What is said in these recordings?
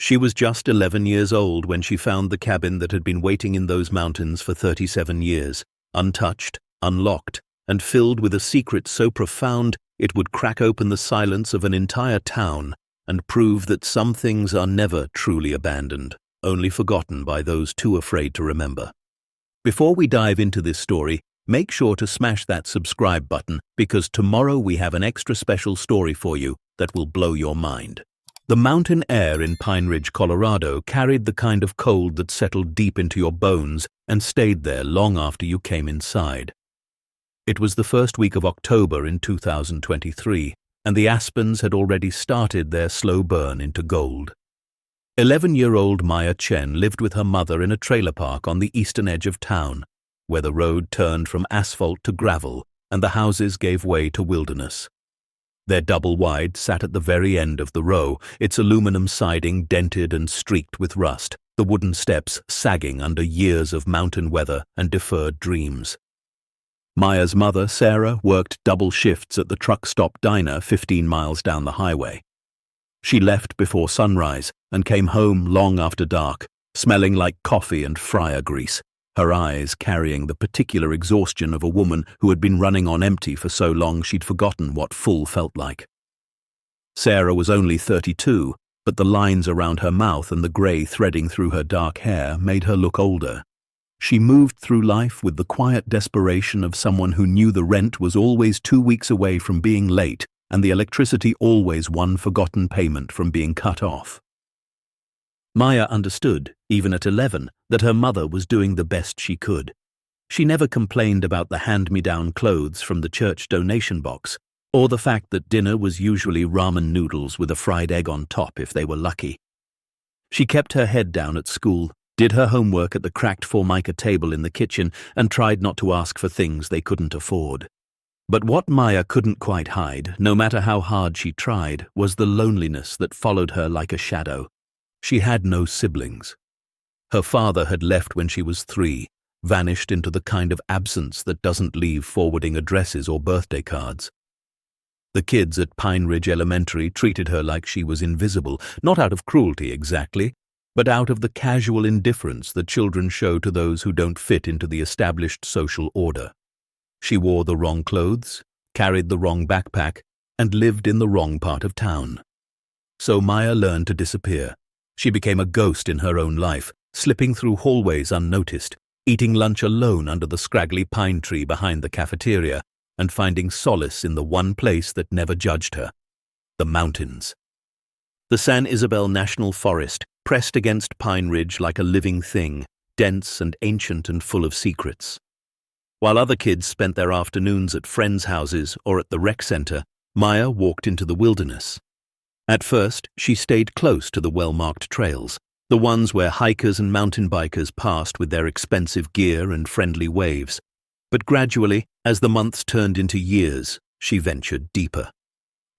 She was just 11 years old when she found the cabin that had been waiting in those mountains for 37 years, untouched, unlocked, and filled with a secret so profound it would crack open the silence of an entire town and prove that some things are never truly abandoned, only forgotten by those too afraid to remember. Before we dive into this story, make sure to smash that subscribe button because tomorrow we have an extra special story for you that will blow your mind. The mountain air in Pine Ridge, Colorado carried the kind of cold that settled deep into your bones and stayed there long after you came inside. It was the first week of October in 2023, and the aspens had already started their slow burn into gold. 11-year-old Maya Chen lived with her mother in a trailer park on the eastern edge of town, where the road turned from asphalt to gravel and the houses gave way to wilderness. Their double-wide sat at the very end of the row, its aluminum siding dented and streaked with rust, the wooden steps sagging under years of mountain weather and deferred dreams. Maya's mother, Sarah, worked double shifts at the truck stop diner 15 miles down the highway. She left before sunrise and came home long after dark, smelling like coffee and fryer grease, her eyes carrying the particular exhaustion of a woman who had been running on empty for so long she'd forgotten what full felt like. Sarah was only 32, but the lines around her mouth and the grey threading through her dark hair made her look older. She moved through life with the quiet desperation of someone who knew the rent was always 2 weeks away from being late and the electricity always one forgotten payment from being cut off. Maya understood, even at 11, that her mother was doing the best she could. She never complained about the hand-me-down clothes from the church donation box, or the fact that dinner was usually ramen noodles with a fried egg on top if they were lucky. She kept her head down at school, did her homework at the cracked formica table in the kitchen, and tried not to ask for things they couldn't afford. But what Maya couldn't quite hide, no matter how hard she tried, was the loneliness that followed her like a shadow. She had no siblings. Her father had left when she was 3, vanished into the kind of absence that doesn't leave forwarding addresses or birthday cards. The kids at Pine Ridge Elementary treated her like she was invisible, not out of cruelty exactly, but out of the casual indifference that children show to those who don't fit into the established social order. She wore the wrong clothes, carried the wrong backpack, and lived in the wrong part of town. So Maya learned to disappear. She became a ghost in her own life, slipping through hallways unnoticed, eating lunch alone under the scraggly pine tree behind the cafeteria, and finding solace in the one place that never judged her: the mountains. The San Isabel National Forest pressed against Pine Ridge like a living thing, dense and ancient and full of secrets. While other kids spent their afternoons at friends' houses or at the rec center, Maya walked into the wilderness. At first, she stayed close to the well-marked trails, the ones where hikers and mountain bikers passed with their expensive gear and friendly waves. But gradually, as the months turned into years, she ventured deeper.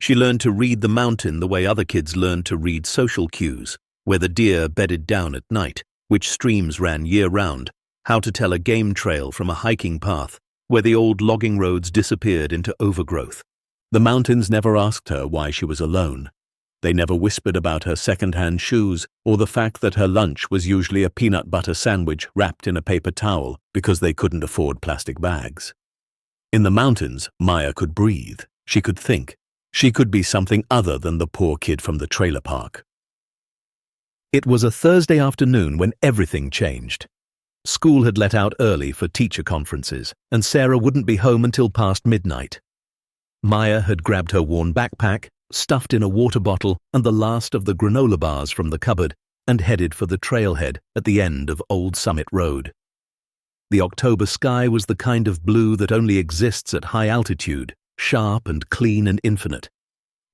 She learned to read the mountain the way other kids learned to read social cues, where the deer bedded down at night, which streams ran year-round, how to tell a game trail from a hiking path, where the old logging roads disappeared into overgrowth. The mountains never asked her why she was alone. They never whispered about her second-hand shoes or the fact that her lunch was usually a peanut butter sandwich wrapped in a paper towel because they couldn't afford plastic bags. In the mountains, Maya could breathe. She could think. She could be something other than the poor kid from the trailer park. It was a Thursday afternoon when everything changed. School had let out early for teacher conferences, and Sarah wouldn't be home until past midnight. Maya had grabbed her worn backpack, stuffed in a water bottle and the last of the granola bars from the cupboard, and headed for the trailhead at the end of Old Summit Road. The October sky was the kind of blue that only exists at high altitude, sharp and clean and infinite.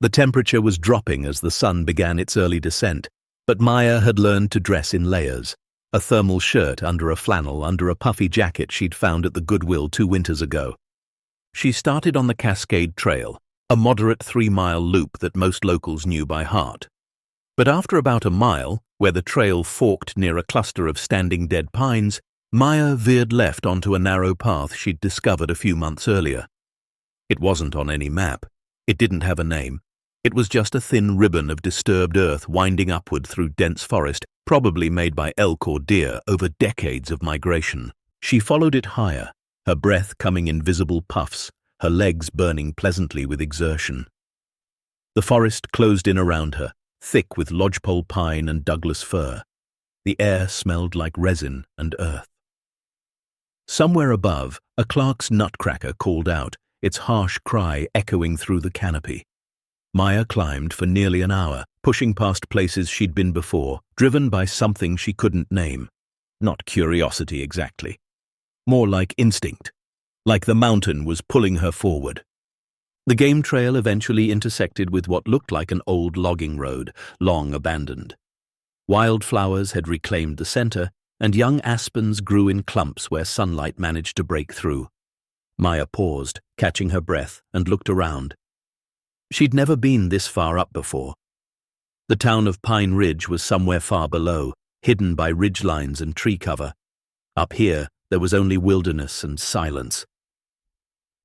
The temperature was dropping as the sun began its early descent, but Maya had learned to dress in layers, a thermal shirt under a flannel under a puffy jacket she'd found at the Goodwill 2 winters ago. She started on the Cascade Trail, a moderate 3-mile loop that most locals knew by heart. But after about a mile, where the trail forked near a cluster of standing dead pines, Maya veered left onto a narrow path she'd discovered a few months earlier. It wasn't on any map. It didn't have a name. It was just a thin ribbon of disturbed earth winding upward through dense forest, probably made by elk or deer over decades of migration. She followed it higher, her breath coming in visible puffs, her legs burning pleasantly with exertion. The forest closed in around her, thick with lodgepole pine and Douglas fir. The air smelled like resin and earth. Somewhere above, a Clark's nutcracker called out, its harsh cry echoing through the canopy. Maya climbed for nearly an hour, pushing past places she'd been before, driven by something she couldn't name. Not curiosity exactly. More like instinct. Like the mountain was pulling her forward. The game trail eventually intersected with what looked like an old logging road, long abandoned. Wildflowers had reclaimed the center, and young aspens grew in clumps where sunlight managed to break through. Maya paused, catching her breath, and looked around. She'd never been this far up before. The town of Pine Ridge was somewhere far below, hidden by ridgelines and tree cover. Up here, there was only wilderness and silence.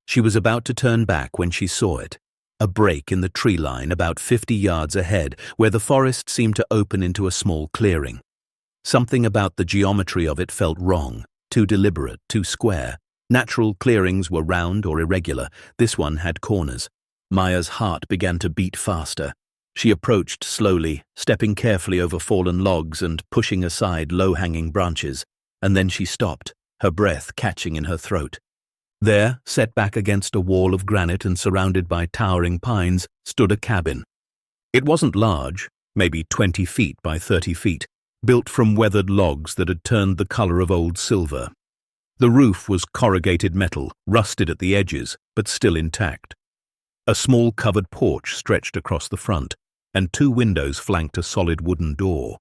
She was about to turn back when she saw it, a break in the tree line about 50 yards ahead, where the forest seemed to open into a small clearing. Something about the geometry of it felt wrong, too deliberate, too square. Natural clearings were round or irregular. This one had corners. Maya's heart began to beat faster. She approached slowly, stepping carefully over fallen logs and pushing aside low-hanging branches, and then she stopped, her breath catching in her throat. There, set back against a wall of granite and surrounded by towering pines, stood a cabin. It wasn't large, maybe 20 feet by 30 feet, built from weathered logs that had turned the color of old silver. The roof was corrugated metal, rusted at the edges, but still intact. A small covered porch stretched across the front, and 2 windows flanked a solid wooden door.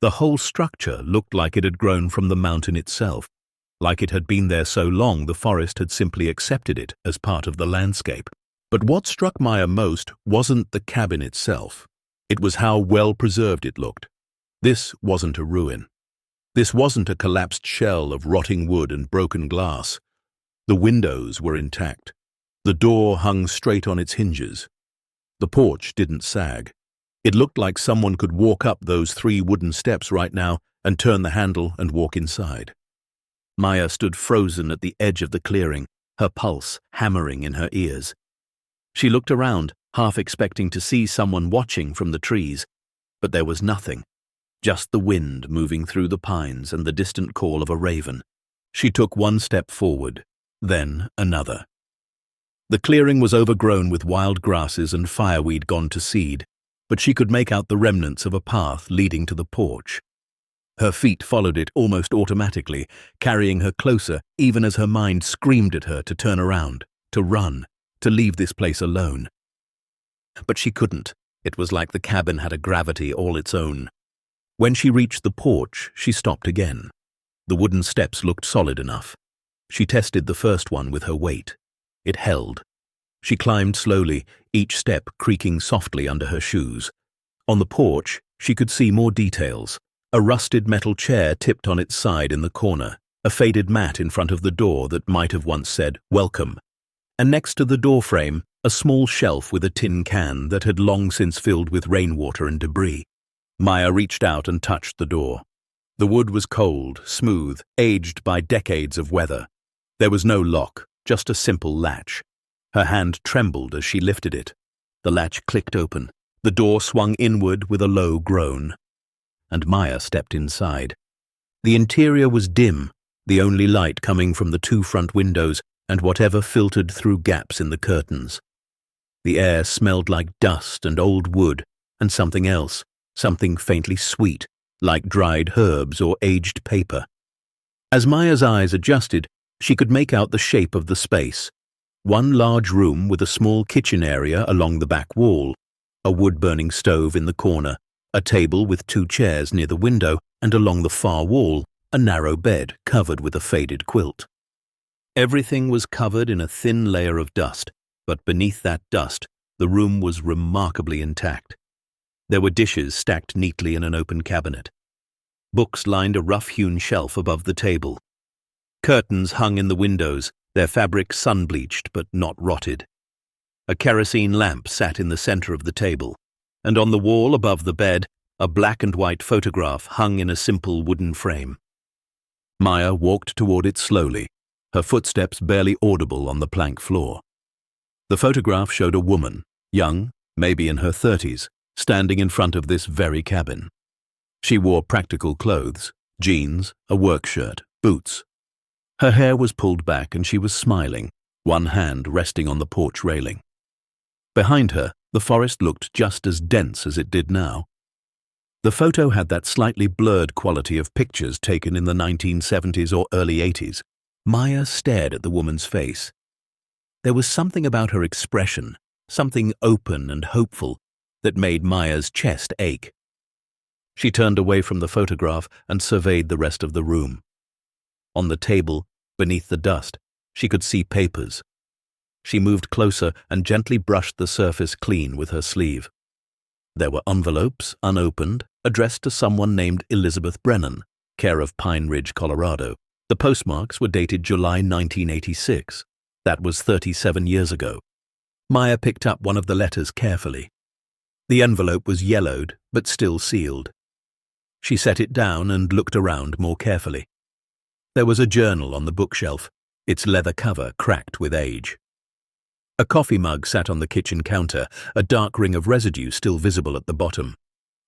The whole structure looked like it had grown from the mountain itself. Like it had been there so long the forest had simply accepted it as part of the landscape. But what struck Maya most wasn't the cabin itself. It was how well preserved it looked. This wasn't a ruin. This wasn't a collapsed shell of rotting wood and broken glass. The windows were intact. The door hung straight on its hinges. The porch didn't sag. It looked like someone could walk up those 3 wooden steps right now and turn the handle and walk inside. Maya stood frozen at the edge of the clearing, her pulse hammering in her ears. She looked around, half expecting to see someone watching from the trees, but there was nothing, just the wind moving through the pines and the distant call of a raven. She took 1 step forward, then another. The clearing was overgrown with wild grasses and fireweed gone to seed, but she could make out the remnants of a path leading to the porch. Her feet followed it almost automatically, carrying her closer even as her mind screamed at her to turn around, to run, to leave this place alone. But she couldn't. It was like the cabin had a gravity all its own. When she reached the porch, she stopped again. The wooden steps looked solid enough. She tested the first one with her weight. It held. She climbed slowly, each step creaking softly under her shoes. On the porch, she could see more details. A rusted metal chair tipped on its side in the corner, a faded mat in front of the door that might have once said, "Welcome." And next to the doorframe, a small shelf with a tin can that had long since filled with rainwater and debris. Maya reached out and touched the door. The wood was cold, smooth, aged by decades of weather. There was no lock, just a simple latch. Her hand trembled as she lifted it. The latch clicked open. The door swung inward with a low groan. And Maya stepped inside. The interior was dim, the only light coming from the 2 front windows and whatever filtered through gaps in the curtains. The air smelled like dust and old wood and something else, something faintly sweet, like dried herbs or aged paper. As Maya's eyes adjusted, she could make out the shape of the space. 1 large room with a small kitchen area along the back wall, a wood-burning stove in the corner, a table with 2 chairs near the window, and along the far wall, a narrow bed covered with a faded quilt. Everything was covered in a thin layer of dust, but beneath that dust, the room was remarkably intact. There were dishes stacked neatly in an open cabinet. Books lined a rough-hewn shelf above the table. Curtains hung in the windows, their fabric sun-bleached but not rotted. A kerosene lamp sat in the center of the table, and on the wall above the bed, a black and white photograph hung in a simple wooden frame. Maya walked toward it slowly, her footsteps barely audible on the plank floor. The photograph showed a woman, young, maybe in her 30s, standing in front of this very cabin. She wore practical clothes, jeans, a work shirt, boots. Her hair was pulled back and she was smiling, one hand resting on the porch railing. Behind her, the forest looked just as dense as it did now. The photo had that slightly blurred quality of pictures taken in the 1970s or early 80s. Maya stared at the woman's face. There was something about her expression, something open and hopeful, that made Maya's chest ache. She turned away from the photograph and surveyed the rest of the room. On the table, beneath the dust, she could see papers. She moved closer and gently brushed the surface clean with her sleeve. There were envelopes, unopened, addressed to someone named Elizabeth Brennan, care of Pine Ridge, Colorado. The postmarks were dated July 1986. That was 37 years ago. Maya picked up one of the letters carefully. The envelope was yellowed, but still sealed. She set it down and looked around more carefully. There was a journal on the bookshelf, its leather cover cracked with age. A coffee mug sat on the kitchen counter, a dark ring of residue still visible at the bottom.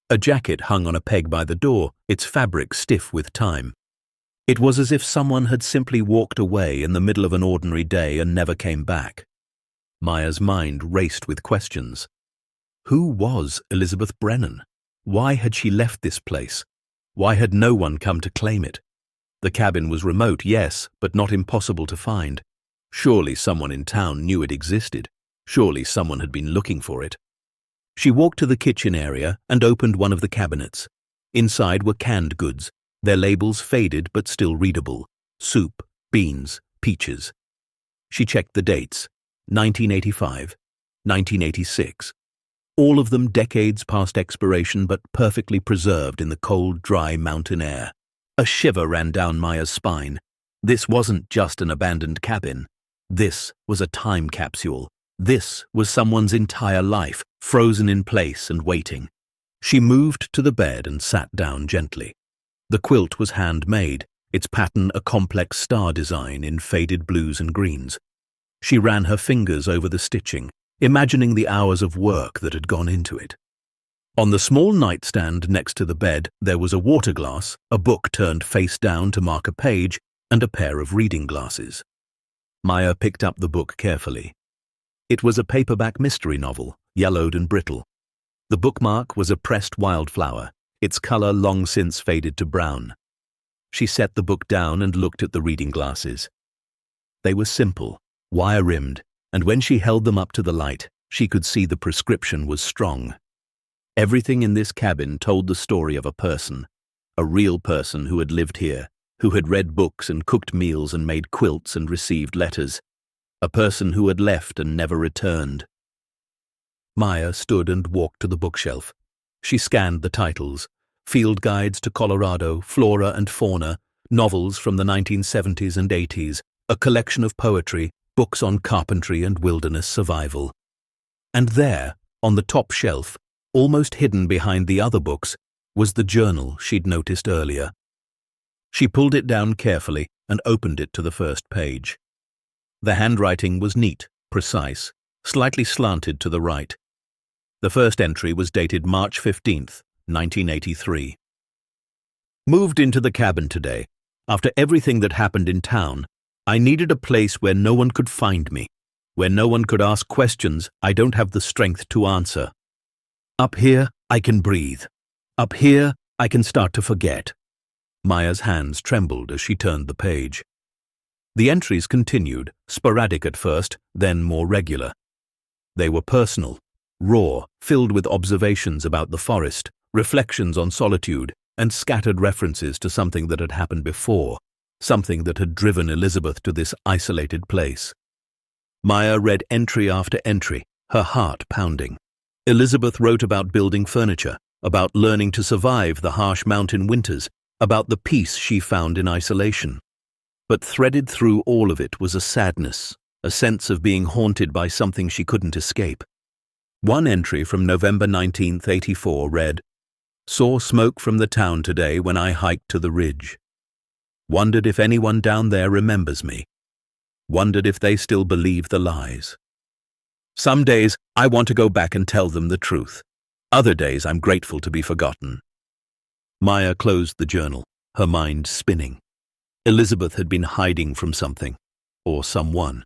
A jacket hung on a peg by the door, its fabric stiff with time. It was as if someone had simply walked away in the middle of an ordinary day and never came back. Maya's mind raced with questions. Who was Elizabeth Brennan? Why had she left this place? Why had no one come to claim it? The cabin was remote, yes, but not impossible to find. Surely someone in town knew it existed. Surely someone had been looking for it. She walked to the kitchen area and opened one of the cabinets. Inside were canned goods, their labels faded but still readable. Soup, beans, peaches. She checked the dates. 1985, 1986. All of them decades past expiration but perfectly preserved in the cold, dry mountain air. A shiver ran down Maya's spine. This wasn't just an abandoned cabin. This was a time capsule. This was someone's entire life, frozen in place and waiting. She moved to the bed and sat down gently. The quilt was handmade, its pattern a complex star design in faded blues and greens. She ran her fingers over the stitching, imagining the hours of work that had gone into it. On the small nightstand next to the bed, there was a water glass, a book turned face down to mark a page, and a pair of reading glasses. Maya picked up the book carefully. It was a paperback mystery novel, yellowed and brittle. The bookmark was a pressed wildflower, its color long since faded to brown. She set the book down and looked at the reading glasses. They were simple, wire-rimmed, and when she held them up to the light, she could see the prescription was strong. Everything in this cabin told the story of a real person who had lived here, who had read books and cooked meals and made quilts and received letters. A person who had left and never returned. Maya stood and walked to the bookshelf. She scanned the titles: Field Guides to Colorado, Flora and Fauna, novels from the 1970s and 80s, a collection of poetry, books on carpentry and wilderness survival. And there, on the top shelf, almost hidden behind the other books, was the journal she'd noticed earlier. She pulled it down carefully and opened it to the first page. The handwriting was neat, precise, slightly slanted to the right. The first entry was dated March 15th, 1983. Moved into the cabin today. After everything that happened in town, I needed a place where no one could find me, where no one could ask questions I don't have the strength to answer. Up here, I can breathe. Up here, I can start to forget. Maya's hands trembled as she turned the page. The entries continued, sporadic at first, then more regular. They were personal, raw, filled with observations about the forest, reflections on solitude, and scattered references to something that had happened before, something that had driven Elizabeth to this isolated place. Maya read entry after entry, her heart pounding. Elizabeth wrote about building furniture, about learning to survive the harsh mountain winters, about the peace she found in isolation. But threaded through all of it was a sadness, a sense of being haunted by something she couldn't escape. One entry from November 19th, 84 read, "Saw smoke from the town today when I hiked to the ridge. Wondered if anyone down there remembers me. Wondered if they still believe the lies. Some days I want to go back and tell them the truth. Other days I'm grateful to be forgotten." Maya closed the journal, her mind spinning. Elizabeth had been hiding from something, or someone,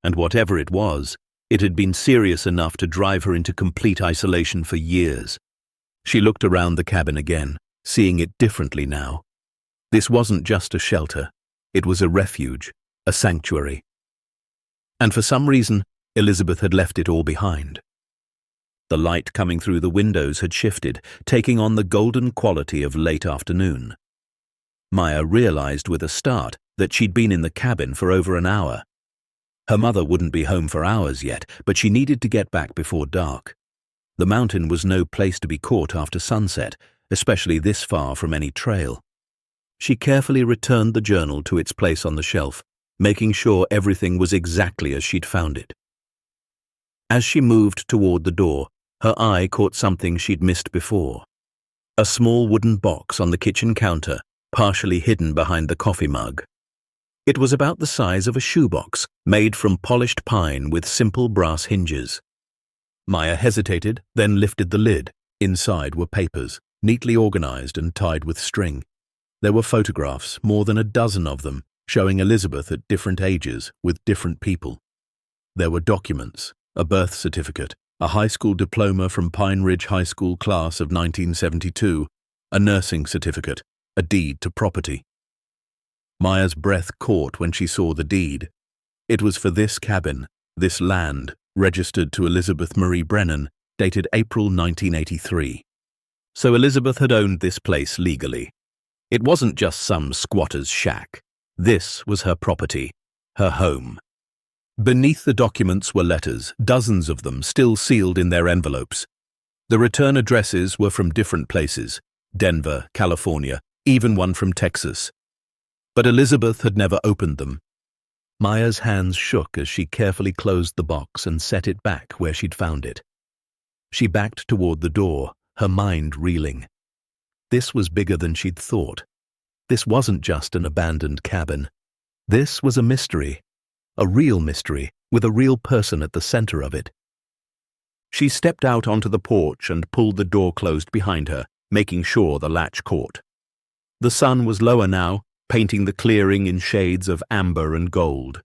and whatever it was, it had been serious enough to drive her into complete isolation for years. She looked around the cabin again, seeing it differently now. This wasn't just a shelter, it was a refuge, a sanctuary. And for some reason, Elizabeth had left it all behind. The light coming through the windows had shifted, taking on the golden quality of late afternoon. Maya realized with a start that she'd been in the cabin for over an hour. Her mother wouldn't be home for hours yet, but she needed to get back before dark. The mountain was no place to be caught after sunset, especially this far from any trail. She carefully returned the journal to its place on the shelf, making sure everything was exactly as she'd found it. As she moved toward the door, her eye caught something she'd missed before. A small wooden box on the kitchen counter, partially hidden behind the coffee mug. It was about the size of a shoebox, made from polished pine with simple brass hinges. Maya hesitated, then lifted the lid. Inside were papers, neatly organized and tied with string. There were photographs, more than a dozen of them, showing Elizabeth at different ages, with different people. There were documents, a birth certificate, a high school diploma from Pine Ridge High School class of 1972, a nursing certificate, a deed to property. Maya's breath caught when she saw the deed. It was for this cabin, this land, registered to Elizabeth Marie Brennan, dated April 1983. So Elizabeth had owned this place legally. It wasn't just some squatter's shack. This was her property, her home. Beneath the documents were letters, dozens of them still sealed in their envelopes. The return addresses were from different places, Denver, California, even one from Texas. But Elizabeth had never opened them. Maya's hands shook as she carefully closed the box and set it back where she'd found it. She backed toward the door, her mind reeling. This was bigger than she'd thought. This wasn't just an abandoned cabin. This was a mystery, a real mystery, with a real person at the center of it. She stepped out onto the porch and pulled the door closed behind her, making sure the latch caught. The sun was lower now, painting the clearing in shades of amber and gold.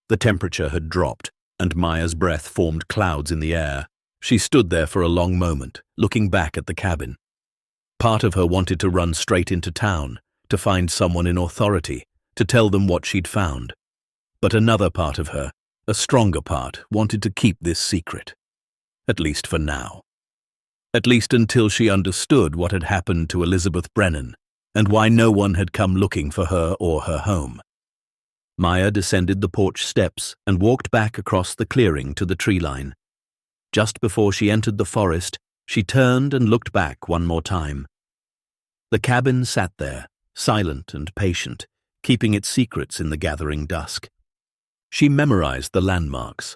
The temperature had dropped, and Maya's breath formed clouds in the air. She stood there for a long moment, looking back at the cabin. Part of her wanted to run straight into town, to find someone in authority, to tell them what she'd found. But another part of her, a stronger part, wanted to keep this secret. At least for now. At least until she understood what had happened to Elizabeth Brennan, and why no one had come looking for her or her home. Maya descended the porch steps and walked back across the clearing to the tree line. Just before she entered the forest, she turned and looked back one more time. The cabin sat there, silent and patient, keeping its secrets in the gathering dusk. She memorized the landmarks,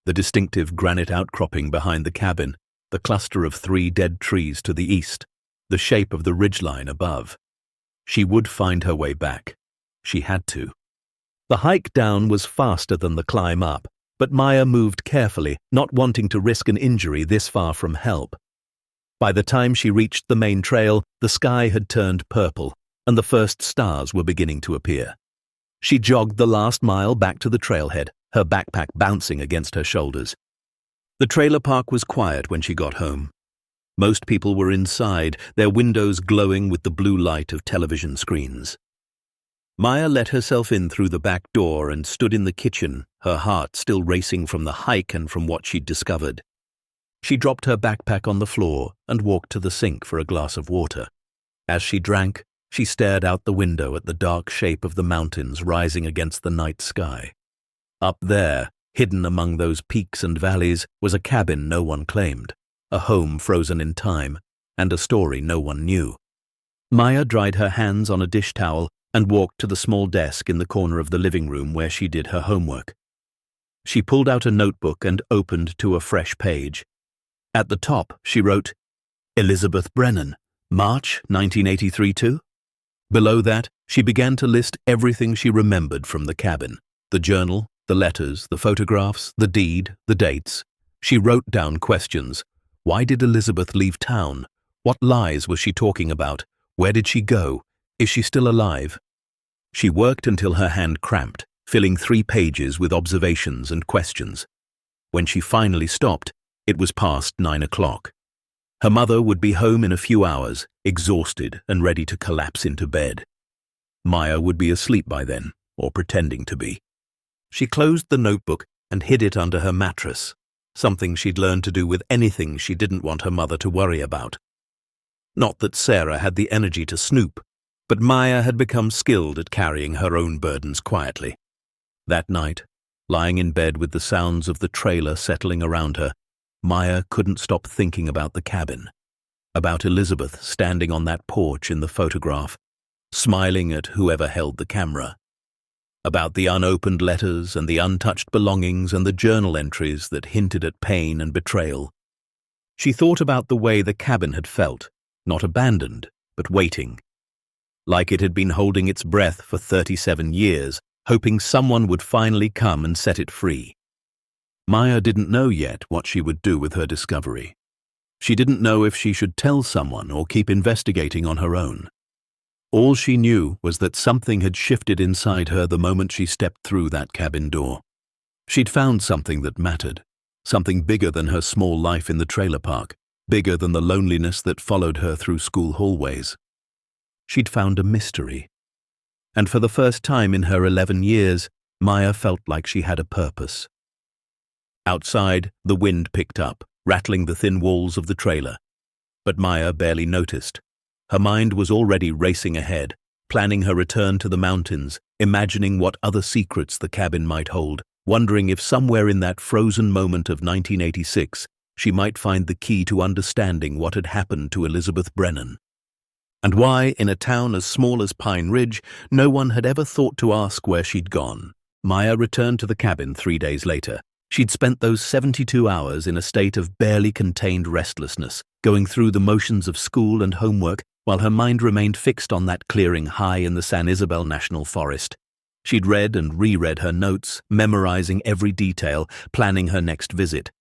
the distinctive granite outcropping behind the cabin, the cluster of 3 dead trees to the east, the shape of the ridgeline above. She would find her way back. She had to. The hike down was faster than the climb up, but Maya moved carefully, not wanting to risk an injury this far from help. By the time she reached the main trail, the sky had turned purple, and the first stars were beginning to appear. She jogged the last mile back to the trailhead, her backpack bouncing against her shoulders. The trailer park was quiet when she got home. Most people were inside, their windows glowing with the blue light of television screens. Maya let herself in through the back door and stood in the kitchen, her heart still racing from the hike and from what she'd discovered. She dropped her backpack on the floor and walked to the sink for a glass of water. As she drank, she stared out the window at the dark shape of the mountains rising against the night sky. Up there, hidden among those peaks and valleys, was a cabin no one claimed, a home frozen in time, and a story no one knew. Maya dried her hands on a dish towel and walked to the small desk in the corner of the living room where she did her homework. She pulled out a notebook and opened to a fresh page. At the top, she wrote, Elizabeth Brennan, March 1983 to? Below that, she began to list everything she remembered from the cabin. The journal, the letters, the photographs, the deed, the dates. She wrote down questions. Why did Elizabeth leave town? What lies was she talking about? Where did she go? Is she still alive? She worked until her hand cramped, filling 3 pages with observations and questions. When she finally stopped, it was past 9 o'clock. Her mother would be home in a few hours, exhausted and ready to collapse into bed. Maya would be asleep by then, or pretending to be. She closed the notebook and hid it under her mattress, something she'd learned to do with anything she didn't want her mother to worry about. Not that Sarah had the energy to snoop, but Maya had become skilled at carrying her own burdens quietly. That night, lying in bed with the sounds of the trailer settling around her, Maya couldn't stop thinking about the cabin, about Elizabeth standing on that porch in the photograph, smiling at whoever held the camera, about the unopened letters and the untouched belongings and the journal entries that hinted at pain and betrayal. She thought about the way the cabin had felt, not abandoned, but waiting, like it had been holding its breath for 37 years, hoping someone would finally come and set it free. Maya didn't know yet what she would do with her discovery. She didn't know if she should tell someone or keep investigating on her own. All she knew was that something had shifted inside her the moment she stepped through that cabin door. She'd found something that mattered, something bigger than her small life in the trailer park, bigger than the loneliness that followed her through school hallways. She'd found a mystery. And for the first time in her 11 years, Maya felt like she had a purpose. Outside, the wind picked up, rattling the thin walls of the trailer. But Maya barely noticed. Her mind was already racing ahead, planning her return to the mountains, imagining what other secrets the cabin might hold, wondering if somewhere in that frozen moment of 1986, she might find the key to understanding what had happened to Elizabeth Brennan. And why, in a town as small as Pine Ridge, no one had ever thought to ask where she'd gone. Maya returned to the cabin 3 days later. She'd spent those 72 hours in a state of barely contained restlessness, going through the motions of school and homework while her mind remained fixed on that clearing high in the San Isabel National Forest. She'd read and reread her notes, memorizing every detail, planning her next visit.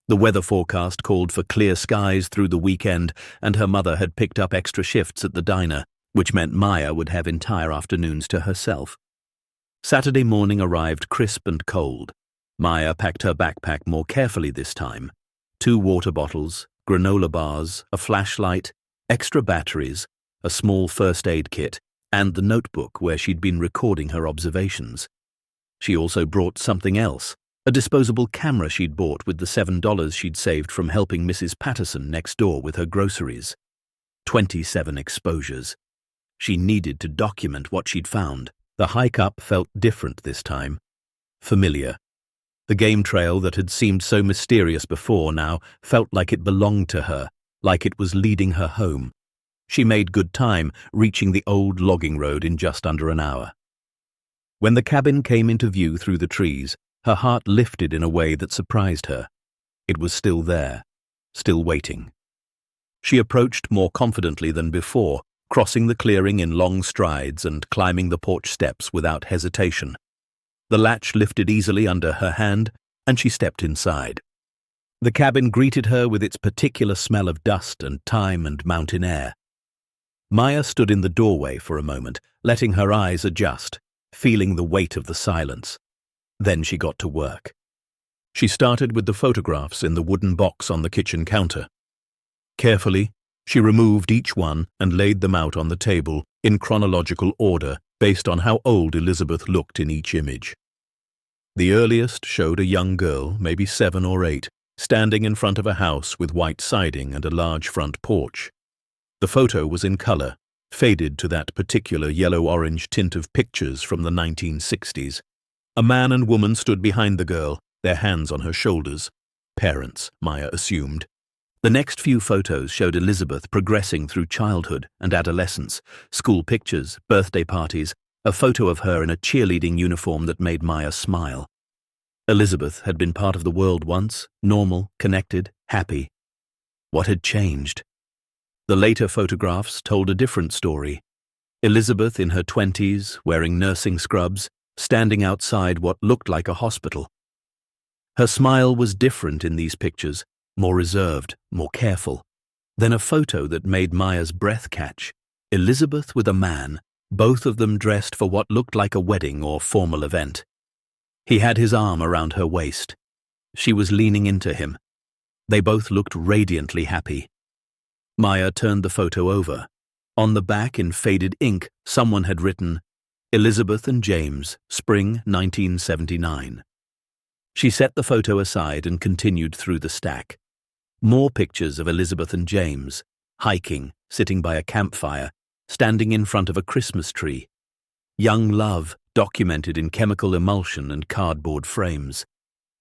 The weather forecast called for clear skies through the weekend, and her mother had picked up extra shifts at the diner, which meant Maya would have entire afternoons to herself. Saturday morning arrived crisp and cold. Maya packed her backpack more carefully this time. 2 water bottles, granola bars, a flashlight, extra batteries, a small first aid kit, and the notebook where she'd been recording her observations. She also brought something else, a disposable camera she'd bought with the $7 she'd saved from helping Mrs. Patterson next door with her groceries. 27 exposures. She needed to document what she'd found. The hike up felt different this time. Familiar. The game trail that had seemed so mysterious before now felt like it belonged to her, like it was leading her home. She made good time, reaching the old logging road in just under an hour. When the cabin came into view through the trees, her heart lifted in a way that surprised her. It was still there, still waiting. She approached more confidently than before, crossing the clearing in long strides and climbing the porch steps without hesitation. The latch lifted easily under her hand, and she stepped inside. The cabin greeted her with its particular smell of dust and thyme and mountain air. Maya stood in the doorway for a moment, letting her eyes adjust, feeling the weight of the silence. Then she got to work. She started with the photographs in the wooden box on the kitchen counter. Carefully, she removed each one and laid them out on the table in chronological order based on how old Elizabeth looked in each image. The earliest showed a young girl, maybe 7 or 8, standing in front of a house with white siding and a large front porch. The photo was in color, faded to that particular yellow-orange tint of pictures from the 1960s. A man and woman stood behind the girl, their hands on her shoulders. Parents, Maya assumed. The next few photos showed Elizabeth progressing through childhood and adolescence, school pictures, birthday parties, a photo of her in a cheerleading uniform that made Maya smile. Elizabeth had been part of the world once, normal, connected, happy. What had changed? The later photographs told a different story. Elizabeth in her 20s, wearing nursing scrubs, standing outside what looked like a hospital. Her smile was different in these pictures, more reserved, more careful. Then a photo that made Maya's breath catch. Elizabeth with a man, both of them dressed for what looked like a wedding or formal event. He had his arm around her waist. She was leaning into him. They both looked radiantly happy. Maya turned the photo over. On the back, in faded ink, someone had written, "Elizabeth and James, Spring 1979. She set the photo aside and continued through the stack. More pictures of Elizabeth and James, hiking, sitting by a campfire, standing in front of a Christmas tree. Young love documented in chemical emulsion and cardboard frames.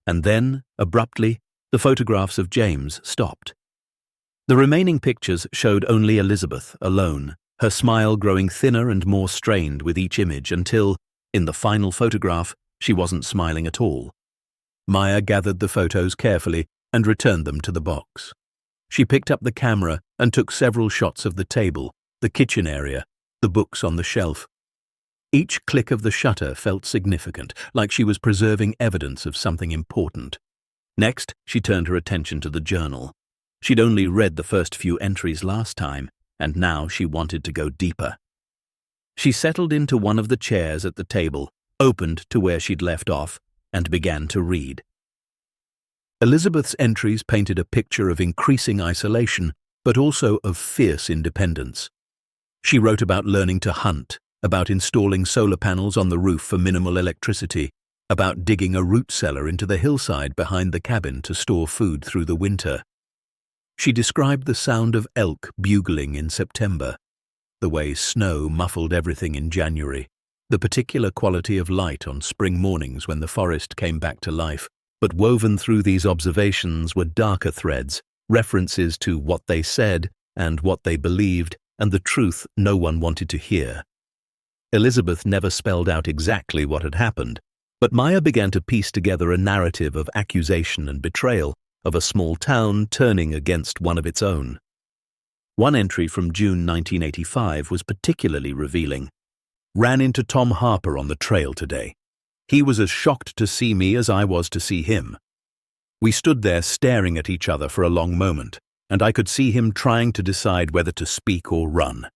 And then, abruptly, the photographs of James stopped. The remaining pictures showed only Elizabeth alone, her smile growing thinner and more strained with each image until, in the final photograph, she wasn't smiling at all. Maya gathered the photos carefully and returned them to the box. She picked up the camera and took several shots of the table, the kitchen area, the books on the shelf. Each click of the shutter felt significant, like she was preserving evidence of something important. Next, she turned her attention to the journal. She'd only read the first few entries last time, and now she wanted to go deeper. She settled into one of the chairs at the table, opened to where she'd left off, and began to read. Elizabeth's entries painted a picture of increasing isolation, but also of fierce independence. She wrote about learning to hunt, about installing solar panels on the roof for minimal electricity, about digging a root cellar into the hillside behind the cabin to store food through the winter. She described the sound of elk bugling in September, the way snow muffled everything in January, the particular quality of light on spring mornings when the forest came back to life. But woven through these observations were darker threads, references to what they said and what they believed, and the truth no one wanted to hear. Elizabeth never spelled out exactly what had happened, but Maya began to piece together a narrative of accusation and betrayal, of a small town turning against one of its own. One entry from June 1985 was particularly revealing. "Ran into Tom Harper on the trail today. He was as shocked to see me as I was to see him. We stood there staring at each other for a long moment, and I could see him trying to decide whether to speak or run.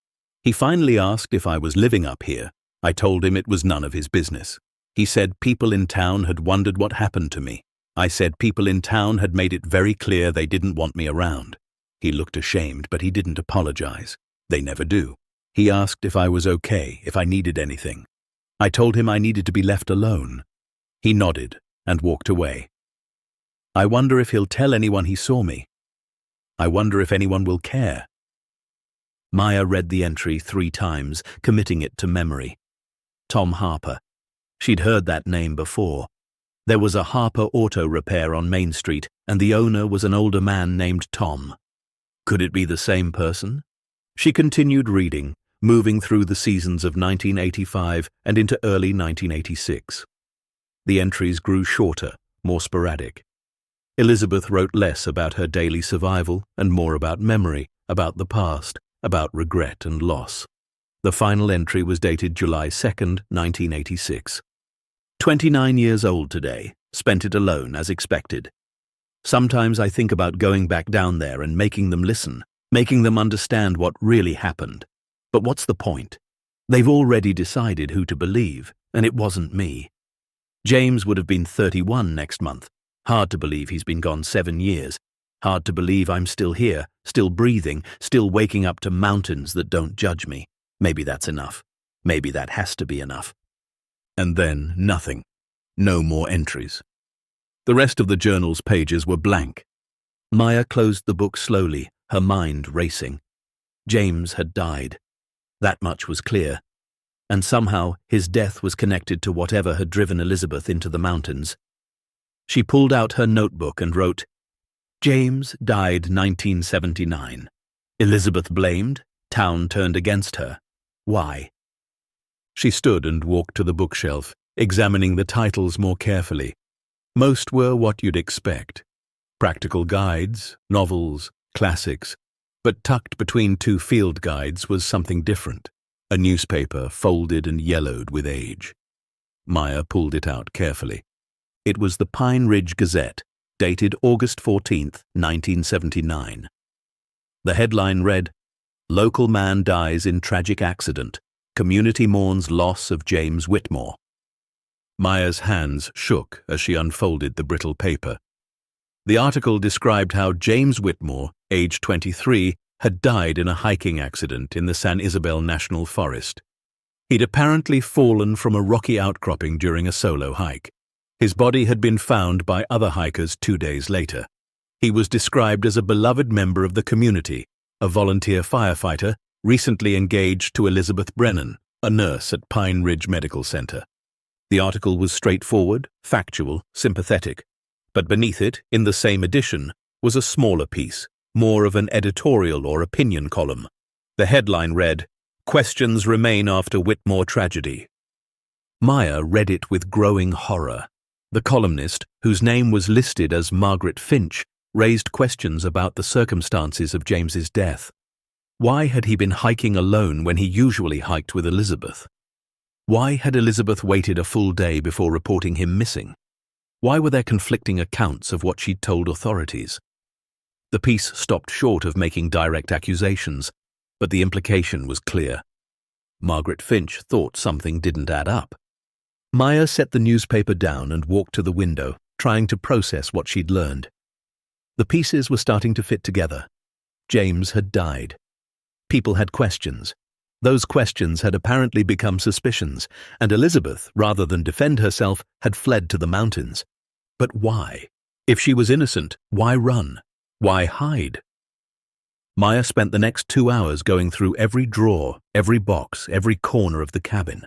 He finally asked if I was living up here. I told him it was none of his business. He said people in town had wondered what happened to me. I said people in town had made it very clear they didn't want me around. He looked ashamed, but he didn't apologize. They never do. He asked if I was okay, if I needed anything. I told him I needed to be left alone. He nodded and walked away. I wonder if he'll tell anyone he saw me. I wonder if anyone will care." Maya read the entry 3 times, committing it to memory. Tom Harper. She'd heard that name before. There was a Harper Auto Repair on Main Street, and the owner was an older man named Tom. Could it be the same person? She continued reading, moving through the seasons of 1985 and into early 1986. The entries grew shorter, more sporadic. Elizabeth wrote less about her daily survival and more about memory, about the past, about regret and loss. The final entry was dated July 2nd, 1986. 29 years old today, spent it alone as expected. Sometimes I think about going back down there and making them listen, making them understand what really happened. But what's the point? They've already decided who to believe, and it wasn't me. James would have been 31 next month. Hard to believe he's been gone 7 years. Hard to believe I'm still here, still breathing, still waking up to mountains that don't judge me. Maybe that's enough. Maybe that has to be enough. And then nothing. No more entries. The rest of the journal's pages were blank. Maya closed the book slowly, her mind racing. James had died. That much was clear. And somehow his death was connected to whatever had driven Elizabeth into the mountains. She pulled out her notebook and wrote, "James died 1979. Elizabeth blamed, town turned against her. Why?" She stood and walked to the bookshelf, examining the titles more carefully. Most were what you'd expect. Practical guides, novels, classics. But tucked between two field guides was something different. A newspaper folded and yellowed with age. Maya pulled it out carefully. It was the Pine Ridge Gazette, dated August 14th, 1979. The headline read, "Local man dies in tragic accident. Community mourns loss of James Whitmore." Maya's hands shook as she unfolded the brittle paper. The article described how James Whitmore, aged 23, had died in a hiking accident in the San Isabel National Forest. He'd apparently fallen from a rocky outcropping during a solo hike. His body had been found by other hikers 2 days later. He was described as a beloved member of the community, a volunteer firefighter recently engaged to Elizabeth Brennan, a nurse at Pine Ridge Medical Center. The article was straightforward, factual, sympathetic. But beneath it, in the same edition, was a smaller piece, more of an editorial or opinion column. The headline read, "Questions remain after Whitmore tragedy." Maya read it with growing horror. The columnist, whose name was listed as Margaret Finch, raised questions about the circumstances of James's death. Why had he been hiking alone when he usually hiked with Elizabeth? Why had Elizabeth waited a full day before reporting him missing? Why were there conflicting accounts of what she'd told authorities? The piece stopped short of making direct accusations, but the implication was clear. Margaret Finch thought something didn't add up. Maya set the newspaper down and walked to the window, trying to process what she'd learned. The pieces were starting to fit together. James had died. People had questions. Those questions had apparently become suspicions, and Elizabeth, rather than defend herself, had fled to the mountains. But why? If she was innocent, why run? Why hide? Maya spent the next 2 hours going through every drawer, every box, every corner of the cabin.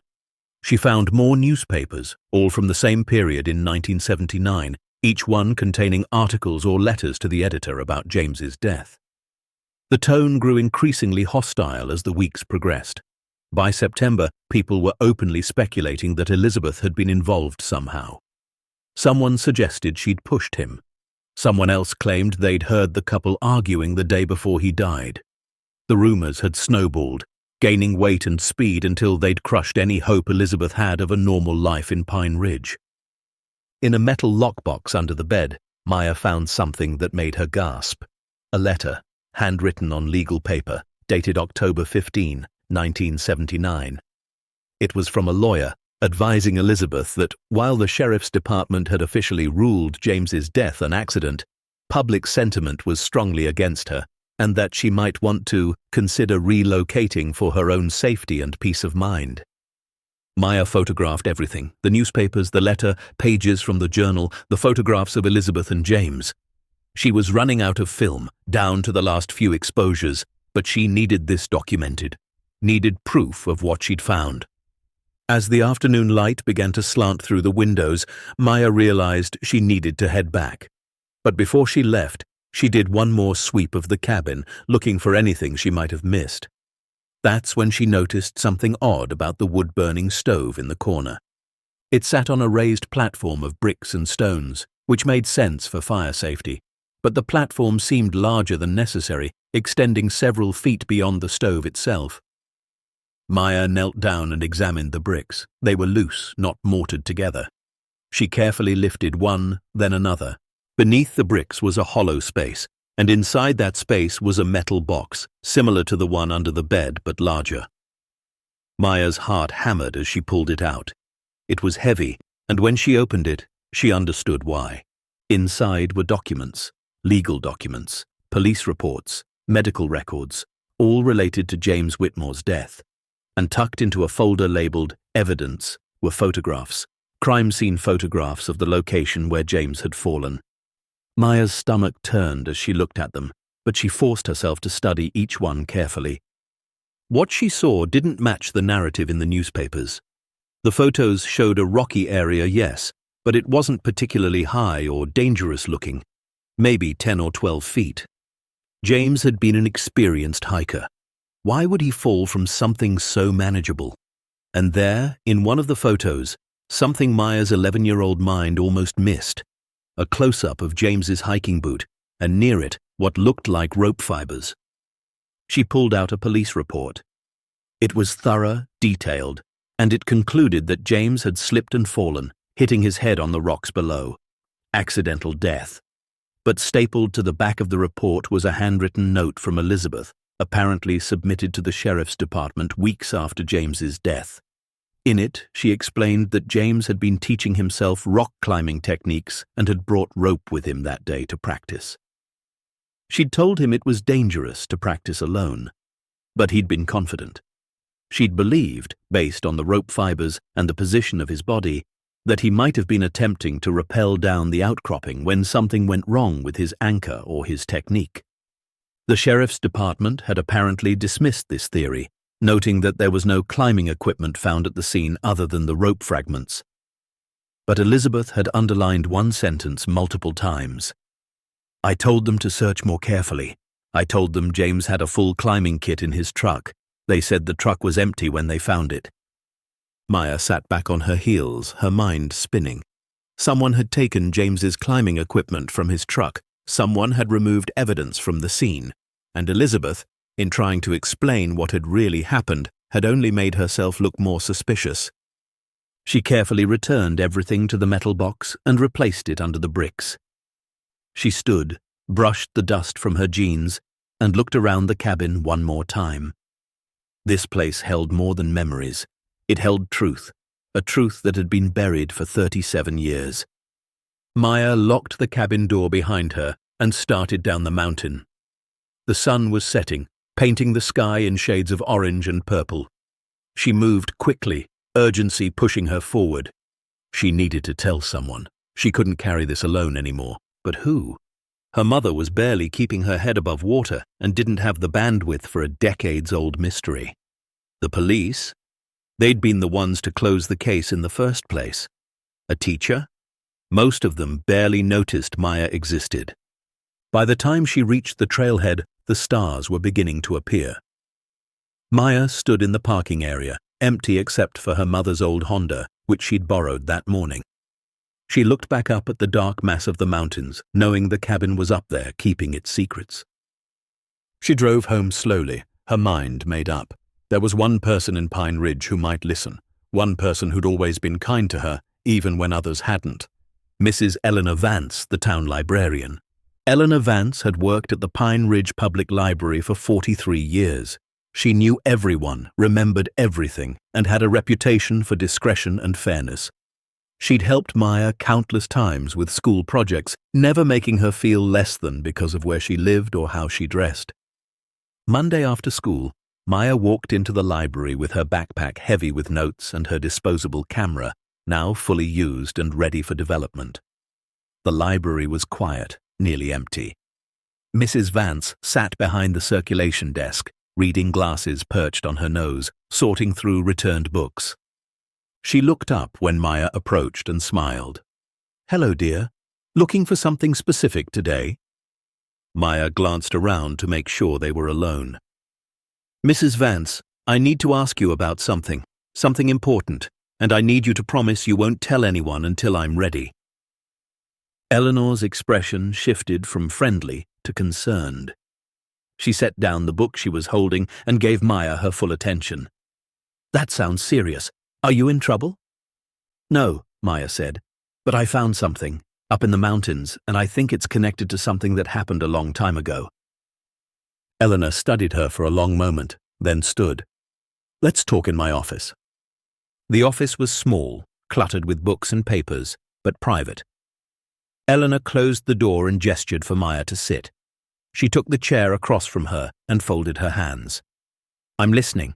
She found more newspapers, all from the same period in 1979, each one containing articles or letters to the editor about James's death. The tone grew increasingly hostile as the weeks progressed. By September, people were openly speculating that Elizabeth had been involved somehow. Someone suggested she'd pushed him. Someone else claimed they'd heard the couple arguing the day before he died. The rumors had snowballed, gaining weight and speed until they'd crushed any hope Elizabeth had of a normal life in Pine Ridge. In a metal lockbox under the bed, Maya found something that made her gasp. A letter, handwritten on legal paper, dated October 15, 1979. It was from a lawyer, advising Elizabeth that while the sheriff's department had officially ruled James's death an accident, public sentiment was strongly against her, and that she might want to consider relocating for her own safety and peace of mind. Maya photographed everything: the newspapers, the letter, pages from the journal, the photographs of Elizabeth and James. She was running out of film, down to the last few exposures, but she needed this documented, needed proof of what she'd found. As the afternoon light began to slant through the windows, Maya realized she needed to head back. But before she left, she did one more sweep of the cabin, looking for anything she might have missed. That's when she noticed something odd about the wood-burning stove in the corner. It sat on a raised platform of bricks and stones, which made sense for fire safety, but the platform seemed larger than necessary, extending several feet beyond the stove itself. Maya knelt down and examined the bricks. They were loose, not mortared together. She carefully lifted one, then another. Beneath the bricks was a hollow space, and inside that space was a metal box, similar to the one under the bed but larger. Maya's heart hammered as she pulled it out. It was heavy, and when she opened it, she understood why. Inside were documents, legal documents, police reports, medical records, all related to James Whitmore's death. And tucked into a folder labeled Evidence were photographs, crime scene photographs of the location where James had fallen. Maya's stomach turned as she looked at them, but she forced herself to study each one carefully. What she saw didn't match the narrative in the newspapers. The photos showed a rocky area, yes, but it wasn't particularly high or dangerous looking, maybe 10 or 12 feet. James had been an experienced hiker. Why would he fall from something so manageable? And there, in one of the photos, something Maya's 11-year-old mind almost missed, a close-up of James's hiking boot, and near it, what looked like rope fibers. She pulled out a police report. It was thorough, detailed, and it concluded that James had slipped and fallen, hitting his head on the rocks below. Accidental death. But stapled to the back of the report was a handwritten note from Elizabeth, apparently submitted to the sheriff's department weeks after James's death. In it, she explained that James had been teaching himself rock climbing techniques and had brought rope with him that day to practice. She'd told him it was dangerous to practice alone, but he'd been confident. She'd believed, based on the rope fibers and the position of his body, that he might have been attempting to rappel down the outcropping when something went wrong with his anchor or his technique. The sheriff's department had apparently dismissed this theory, noting that there was no climbing equipment found at the scene other than the rope fragments. But Elizabeth had underlined one sentence multiple times. "I told them to search more carefully. I told them James had a full climbing kit in his truck. They said the truck was empty when they found it." Maya sat back on her heels, her mind spinning. Someone had taken James's climbing equipment from his truck. Someone had removed evidence from the scene. And Elizabeth, in trying to explain what had really happened, had only made herself look more suspicious. She carefully returned everything to the metal box and replaced it under the bricks. She stood, brushed the dust from her jeans, and looked around the cabin one more time. This place held more than memories. It held truth, a truth that had been buried for 37 years. Maya locked the cabin door behind her and started down the mountain. The sun was setting, painting the sky in shades of orange and purple. She moved quickly, urgency pushing her forward. She needed to tell someone. She couldn't carry this alone anymore. But who? Her mother was barely keeping her head above water and didn't have the bandwidth for a decades-old mystery. The police? They'd been the ones to close the case in the first place. A teacher? Most of them barely noticed Maya existed. By the time she reached the trailhead, the stars were beginning to appear. Maya stood in the parking area, empty except for her mother's old Honda, which she'd borrowed that morning. She looked back up at the dark mass of the mountains, knowing the cabin was up there, keeping its secrets. She drove home slowly, her mind made up. There was one person in Pine Ridge who might listen, one person who'd always been kind to her, even when others hadn't. Mrs. Eleanor Vance, the town librarian. Eleanor Vance had worked at the Pine Ridge Public Library for 43 years. She knew everyone, remembered everything, and had a reputation for discretion and fairness. She'd helped Maya countless times with school projects, never making her feel less than because of where she lived or how she dressed. Monday after school, Maya walked into the library with her backpack heavy with notes and her disposable camera, now fully used and ready for development. The library was quiet, nearly empty. Mrs. Vance sat behind the circulation desk, reading glasses perched on her nose, sorting through returned books. She looked up when Maya approached and smiled. "Hello, dear. Looking for something specific today?" Maya glanced around to make sure they were alone. "Mrs. Vance, I need to ask you about something important, and I need you to promise you won't tell anyone until I'm ready." Eleanor's expression shifted from friendly to concerned. She set down the book she was holding and gave Maya her full attention. "That sounds serious. Are you in trouble?" "No," Maya said, "but I found something up in the mountains, and I think it's connected to something that happened a long time ago." Eleanor studied her for a long moment, then stood. "Let's talk in my office." The office was small, cluttered with books and papers, but private. Eleanor closed the door and gestured for Maya to sit. She took the chair across from her and folded her hands. "I'm listening."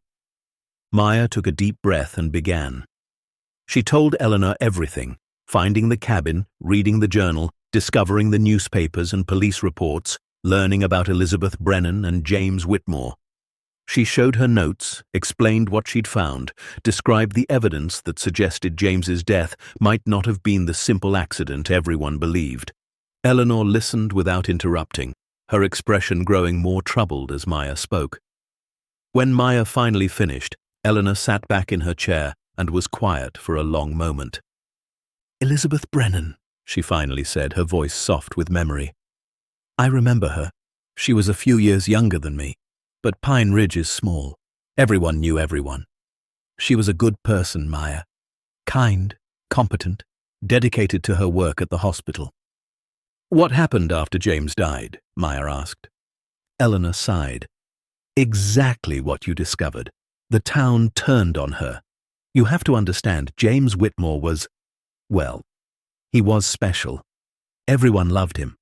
Maya took a deep breath and began. She told Eleanor everything, finding the cabin, reading the journal, discovering the newspapers and police reports, learning about Elizabeth Brennan and James Whitmore. She showed her notes, explained what she'd found, described the evidence that suggested James's death might not have been the simple accident everyone believed. Eleanor listened without interrupting, her expression growing more troubled as Maya spoke. When Maya finally finished, Eleanor sat back in her chair and was quiet for a long moment. "Elizabeth Brennan," she finally said, her voice soft with memory. I remember her. She was a few years younger than me, but Pine Ridge is small. Everyone knew everyone. She was a good person, Maya. Kind, competent, dedicated to her work at the hospital. What happened after James died? Maya asked. Eleanor sighed. Exactly what you discovered. The town turned on her. You have to understand, James Whitmore was, well, he was special. Everyone loved him.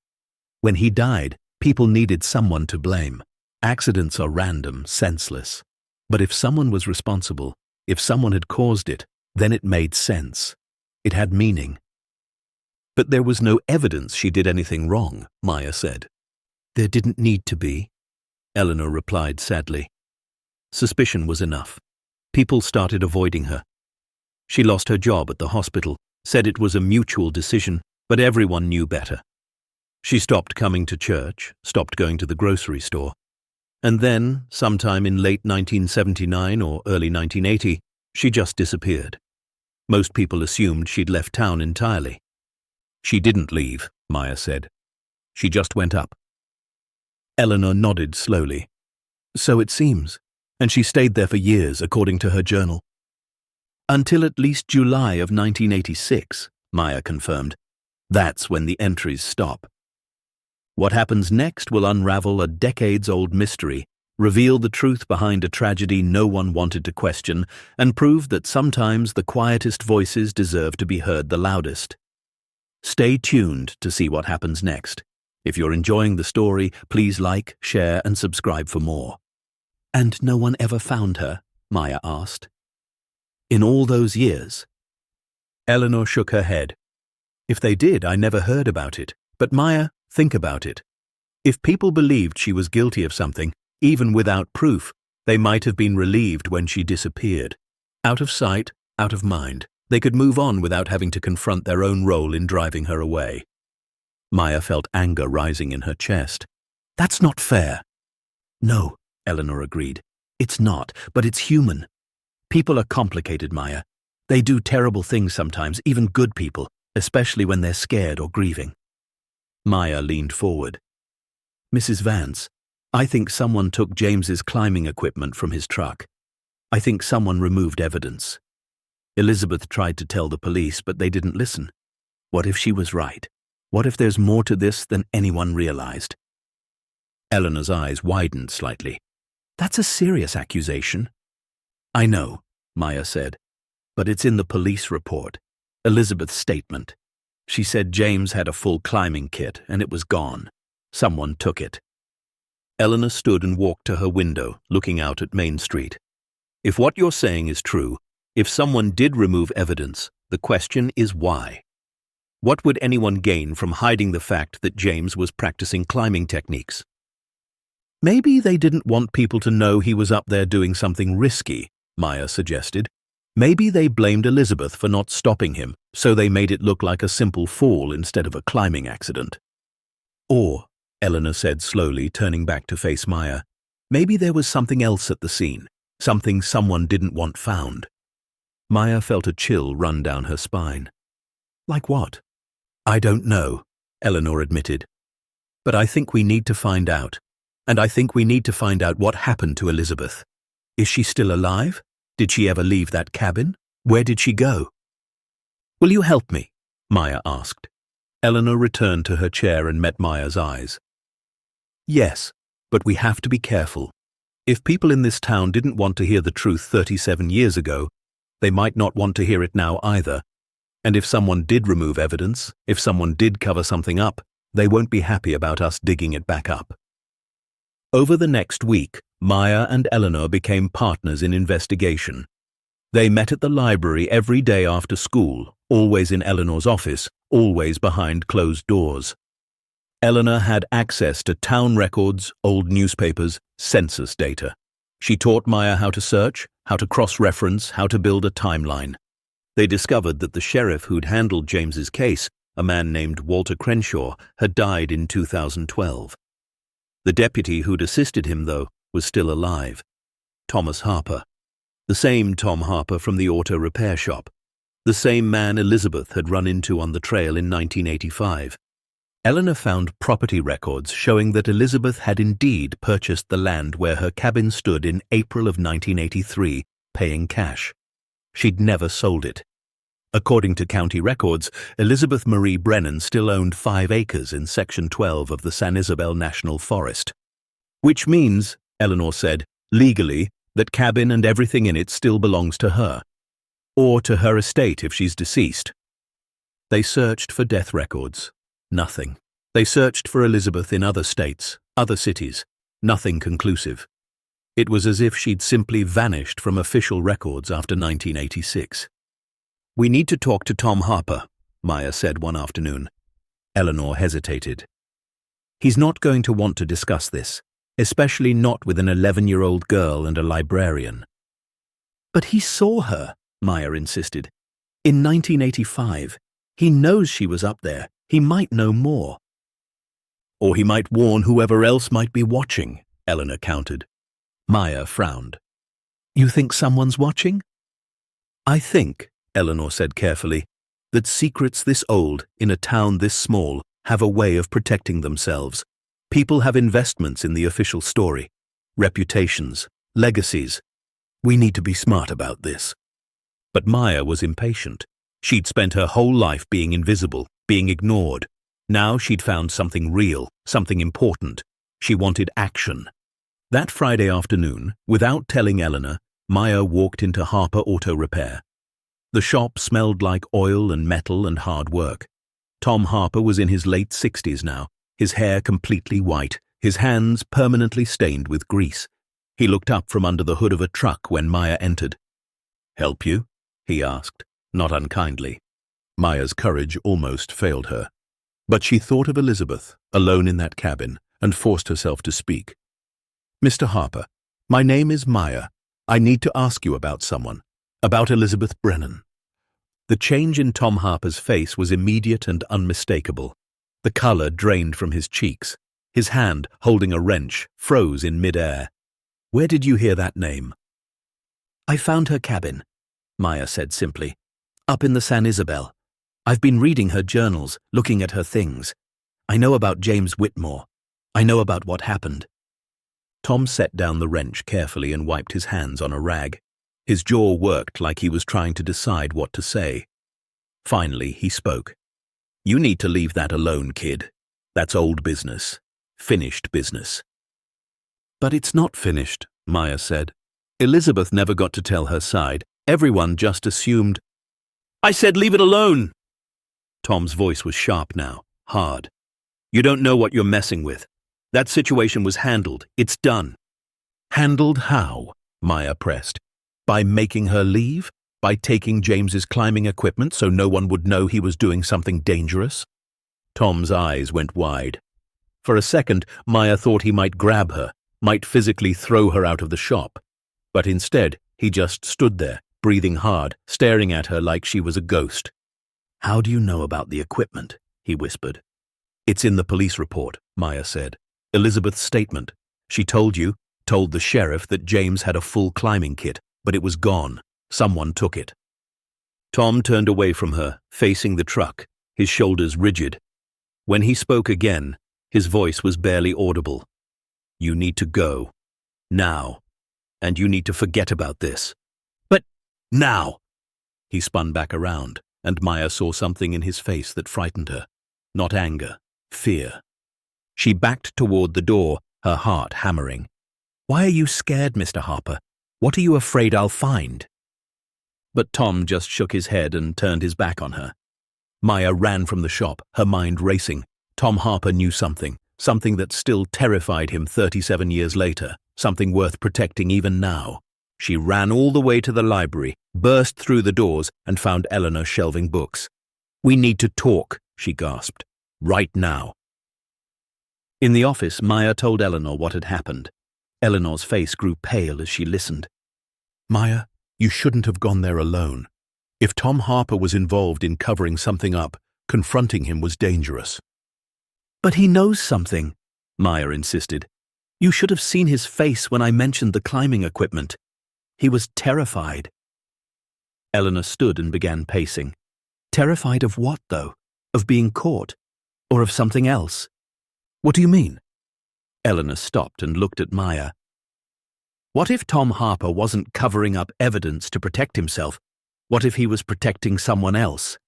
When he died, people needed someone to blame. Accidents are random, senseless. But if someone was responsible, if someone had caused it, then it made sense. It had meaning. But there was no evidence she did anything wrong, Maya said. There didn't need to be, Eleanor replied sadly. Suspicion was enough. People started avoiding her. She lost her job at the hospital, said it was a mutual decision, but everyone knew better. She stopped coming to church, stopped going to the grocery store. And then, sometime in late 1979 or early 1980, she just disappeared. Most people assumed she'd left town entirely. She didn't leave, Maya said. She just went up. Eleanor nodded slowly. So it seems. And she stayed there for years, according to her journal. Until at least July of 1986, Maya confirmed. That's when the entries stop. What happens next will unravel a decades-old mystery, reveal the truth behind a tragedy no one wanted to question, and prove that sometimes the quietest voices deserve to be heard the loudest. Stay tuned to see what happens next. If you're enjoying the story, please like, share, and subscribe for more. And no one ever found her? Maya asked. In all those years? Eleanor shook her head. If they did, I never heard about it. But Maya, think about it. If people believed she was guilty of something, even without proof, they might have been relieved when she disappeared. Out of sight, out of mind. They could move on without having to confront their own role in driving her away. Maya felt anger rising in her chest. That's not fair. No, Eleanor agreed. It's not, but it's human. People are complicated, Maya. They do terrible things sometimes, even good people, especially when they're scared or grieving. Maya leaned forward. Mrs. Vance, I think someone took James's climbing equipment from his truck. I think someone removed evidence. Elizabeth tried to tell the police, but they didn't listen. What if she was right? What if there's more to this than anyone realized? Eleanor's eyes widened slightly. That's a serious accusation. I know, Maya said, but it's in the police report. Elizabeth's statement. She said James had a full climbing kit and it was gone. Someone took it. Eleanor stood and walked to her window, looking out at Main Street. If what you're saying is true, if someone did remove evidence, the question is why? What would anyone gain from hiding the fact that James was practicing climbing techniques? Maybe they didn't want people to know he was up there doing something risky, Maya suggested. Maybe they blamed Elizabeth for not stopping him, so they made it look like a simple fall instead of a climbing accident. Or, Eleanor said slowly, turning back to face Maya, maybe there was something else at the scene, something someone didn't want found. Maya felt a chill run down her spine. Like what? I don't know, Eleanor admitted. But I think we need to find out. And I think we need to find out what happened to Elizabeth. Is she still alive? Did she ever leave that cabin? Where did she go? Will you help me? Maya asked. Eleanor returned to her chair and met Maya's eyes. Yes, but we have to be careful. If people in this town didn't want to hear the truth 37 years ago, they might not want to hear it now either. And if someone did remove evidence, if someone did cover something up, they won't be happy about us digging it back up. Over the next week, Maya and Eleanor became partners in investigation. They met at the library every day after school, always in Eleanor's office, always behind closed doors. Eleanor had access to town records, old newspapers, census data. She taught Maya how to search, how to cross-reference, how to build a timeline. They discovered that the sheriff who'd handled James's case, a man named Walter Crenshaw, had died in 2012. The deputy who'd assisted him, though, was still alive. Thomas Harper. The same Tom Harper from the auto repair shop. The same man Elizabeth had run into on the trail in 1985. Eleanor found property records showing that Elizabeth had indeed purchased the land where her cabin stood in April of 1983, paying cash. She'd never sold it. According to county records, Elizabeth Marie Brennan still owned 5 acres in Section 12 of the San Isabel National Forest. Which means, Eleanor said, legally, that cabin and everything in it still belongs to her. Or to her estate if she's deceased. They searched for death records. Nothing. They searched for Elizabeth in other states, other cities. Nothing conclusive. It was as if she'd simply vanished from official records after 1986. "We need to talk to Tom Harper," Maya said one afternoon. Eleanor hesitated. "He's not going to want to discuss this, especially not with an 11-year-old girl and a librarian." "But he saw her," Maya insisted. "In 1985. He knows she was up there. He might know more." "Or he might warn whoever else might be watching," Eleanor countered. Maya frowned. "You think someone's watching?" "I think," Eleanor said carefully, "that secrets this old, in a town this small, have a way of protecting themselves. People have investments in the official story, reputations, legacies. We need to be smart about this." But Maya was impatient. She'd spent her whole life being invisible, being ignored. Now she'd found something real, something important. She wanted action. That Friday afternoon, without telling Eleanor, Maya walked into Harper Auto Repair. The shop smelled like oil and metal and hard work. Tom Harper was in his late 60s now, his hair completely white, his hands permanently stained with grease. He looked up from under the hood of a truck when Maya entered. "Help you?" he asked, not unkindly. Maya's courage almost failed her. But she thought of Elizabeth, alone in that cabin, and forced herself to speak. "Mr. Harper, my name is Maya. I need to ask you about someone. About Elizabeth Brennan." The change in Tom Harper's face was immediate and unmistakable. The color drained from his cheeks. His hand, holding a wrench, froze in mid-air. "Where did you hear that name?" "I found her cabin," Maya said simply. "Up in the San Isabel. I've been reading her journals, looking at her things. I know about James Whitmore. I know about what happened." Tom set down the wrench carefully and wiped his hands on a rag. His jaw worked like he was trying to decide what to say. Finally, he spoke. "You need to leave that alone, kid. That's old business. Finished business." "But it's not finished," Maya said. "Elizabeth never got to tell her side. Everyone just assumed—" "I said leave it alone!" Tom's voice was sharp now, hard. "You don't know what you're messing with. That situation was handled. It's done." "Handled how?" Maya pressed. "By making her leave? By taking James's climbing equipment so no one would know he was doing something dangerous?" Tom's eyes went wide. For a second, Maya thought he might grab her, might physically throw her out of the shop. But instead, he just stood there, breathing hard, staring at her like she was a ghost. "How do you know about the equipment?" he whispered. "It's in the police report," Maya said. "Elizabeth's statement. She told the sheriff that James had a full climbing kit, but it was gone. Someone took it." Tom turned away from her, facing the truck, his shoulders rigid. When he spoke again, his voice was barely audible. "You need to go. Now. And you need to forget about this." "But now!" He spun back around, and Maya saw something in his face that frightened her. Not anger, fear. She backed toward the door, her heart hammering. "Why are you scared, Mr. Harper? What are you afraid I'll find?" But Tom just shook his head and turned his back on her. Maya ran from the shop, her mind racing. Tom Harper knew something that still terrified him 37 years later, something worth protecting even now. She ran all the way to the library, burst through the doors, and found Eleanor shelving books. "We need to talk," she gasped. "Right now." In the office, Maya told Eleanor what had happened. Eleanor's face grew pale as she listened. "Maya, you shouldn't have gone there alone. If Tom Harper was involved in covering something up, confronting him was dangerous." "But he knows something," Maya insisted. "You should have seen his face when I mentioned the climbing equipment. He was terrified." Eleanor stood and began pacing. Terrified of what, though? Of being caught? Or of something else? What do you mean? Eleanor stopped and looked at Maya. What if Tom Harper wasn't covering up evidence to protect himself? What if he was protecting someone else?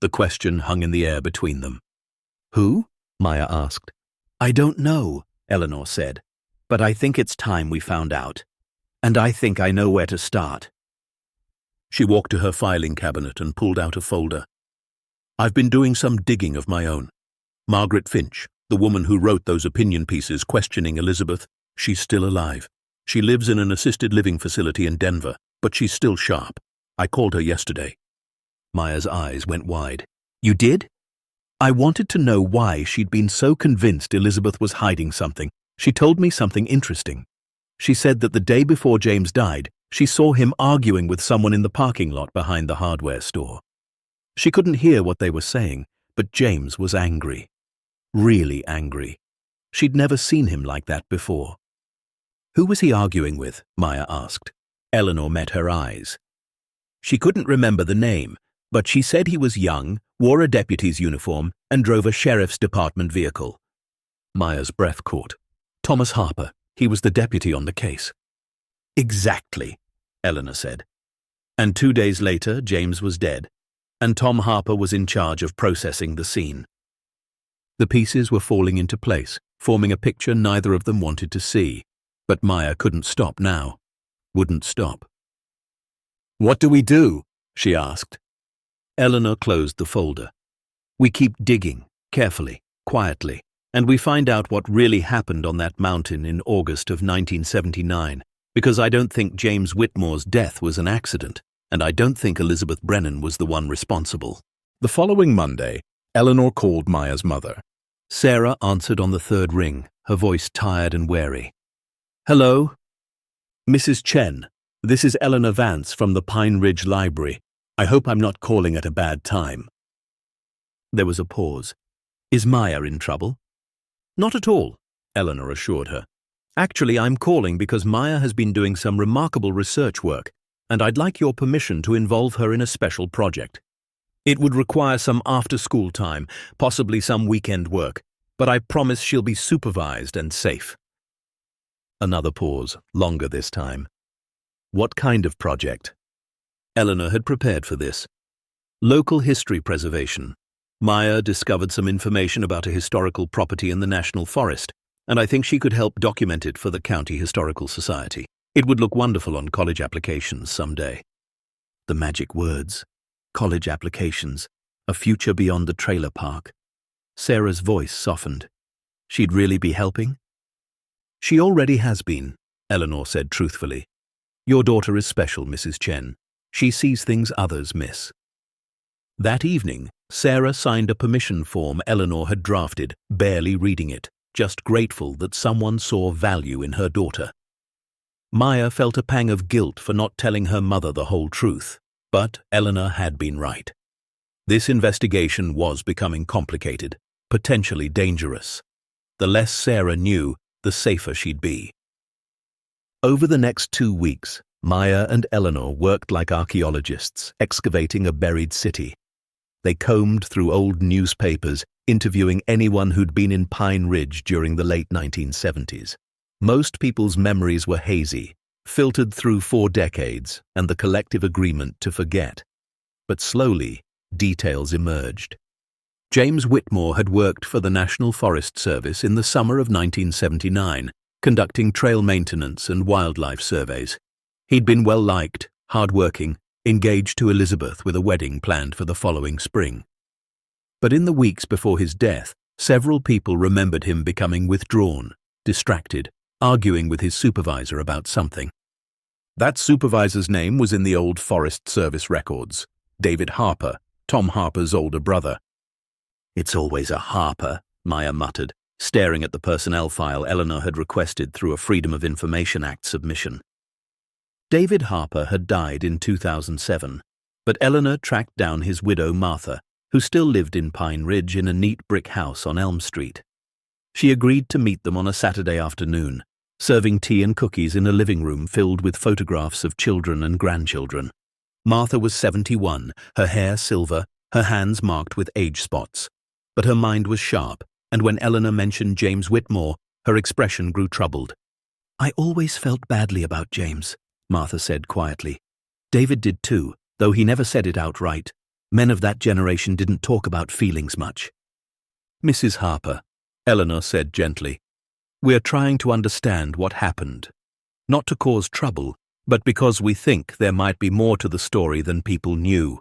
The question hung in the air between them. Who? Maya asked. I don't know, Eleanor said, but I think it's time we found out. And I think I know where to start. She walked to her filing cabinet and pulled out a folder. I've been doing some digging of my own. Margaret Finch, the woman who wrote those opinion pieces questioning Elizabeth, she's still alive. She lives in an assisted living facility in Denver, but she's still sharp. I called her yesterday. Maya's eyes went wide. You did? I wanted to know why she'd been so convinced Elizabeth was hiding something. She told me something interesting. She said that the day before James died, she saw him arguing with someone in the parking lot behind the hardware store. She couldn't hear what they were saying, but James was angry. Really angry. She'd never seen him like that before. Who was he arguing with? Maya asked. Eleanor met her eyes. She couldn't remember the name, but she said he was young, wore a deputy's uniform, and drove a sheriff's department vehicle. Maya's breath caught. Thomas Harper. He was the deputy on the case. Exactly, Eleanor said. And 2 days later, James was dead, and Tom Harper was in charge of processing the scene. The pieces were falling into place, forming a picture neither of them wanted to see. But Maya couldn't stop now. Wouldn't stop. What do we do? She asked. Eleanor closed the folder. We keep digging, carefully, quietly, and we find out what really happened on that mountain in August of 1979, because I don't think James Whitmore's death was an accident, and I don't think Elizabeth Brennan was the one responsible. The following Monday, Eleanor called Maya's mother. Sarah answered on the third ring, her voice tired and wary. Hello? Mrs. Chen, this is Eleanor Vance from the Pine Ridge Library. I hope I'm not calling at a bad time. There was a pause. Is Maya in trouble? Not at all, Eleanor assured her. Actually, I'm calling because Maya has been doing some remarkable research work, and I'd like your permission to involve her in a special project. It would require some after-school time, possibly some weekend work, but I promise she'll be supervised and safe. Another pause, longer this time. What kind of project? Eleanor had prepared for this. Local history preservation. Maya discovered some information about a historical property in the National Forest, and I think she could help document it for the County Historical Society. It would look wonderful on college applications someday. The magic words. College applications. A future beyond the trailer park. Sarah's voice softened. She'd really be helping? She already has been, Eleanor said truthfully. Your daughter is special, Mrs. Chen. She sees things others miss. That evening, Sarah signed a permission form Eleanor had drafted, barely reading it, just grateful that someone saw value in her daughter. Maya felt a pang of guilt for not telling her mother the whole truth, but Eleanor had been right. This investigation was becoming complicated, potentially dangerous. The less Sarah knew, the safer she'd be. Over the next 2 weeks, Maya and Eleanor worked like archaeologists, excavating a buried city. They combed through old newspapers, interviewing anyone who'd been in Pine Ridge during the late 1970s. Most people's memories were hazy, filtered through 4 decades and the collective agreement to forget. But slowly, details emerged. James Whitmore had worked for the National Forest Service in the summer of 1979, conducting trail maintenance and wildlife surveys. He'd been well-liked, hard-working, engaged to Elizabeth with a wedding planned for the following spring. But in the weeks before his death, several people remembered him becoming withdrawn, distracted, arguing with his supervisor about something. That supervisor's name was in the old Forest Service records, David Harper, Tom Harper's older brother. It's always a Harper, Maya muttered, staring at the personnel file Eleanor had requested through a Freedom of Information Act submission. David Harper had died in 2007, but Eleanor tracked down his widow Martha, who still lived in Pine Ridge in a neat brick house on Elm Street. She agreed to meet them on a Saturday afternoon, serving tea and cookies in a living room filled with photographs of children and grandchildren. Martha was 71, her hair silver, her hands marked with age spots. But her mind was sharp, and when Eleanor mentioned James Whitmore, her expression grew troubled. "I always felt badly about James," Martha said quietly. "David did too, though he never said it outright. Men of that generation didn't talk about feelings much." "Mrs. Harper," Eleanor said gently, "we're trying to understand what happened. Not to cause trouble, but because we think there might be more to the story than people knew."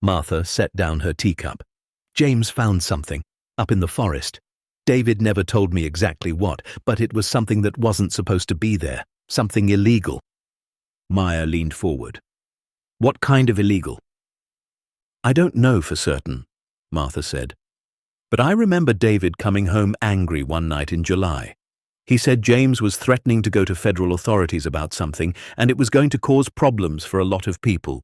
Martha set down her teacup. "James found something, up in the forest. David never told me exactly what, but it was something that wasn't supposed to be there, something illegal." Maya leaned forward. "What kind of illegal?" "I don't know for certain," Martha said. "But I remember David coming home angry one night in July. He said James was threatening to go to federal authorities about something, and it was going to cause problems for a lot of people.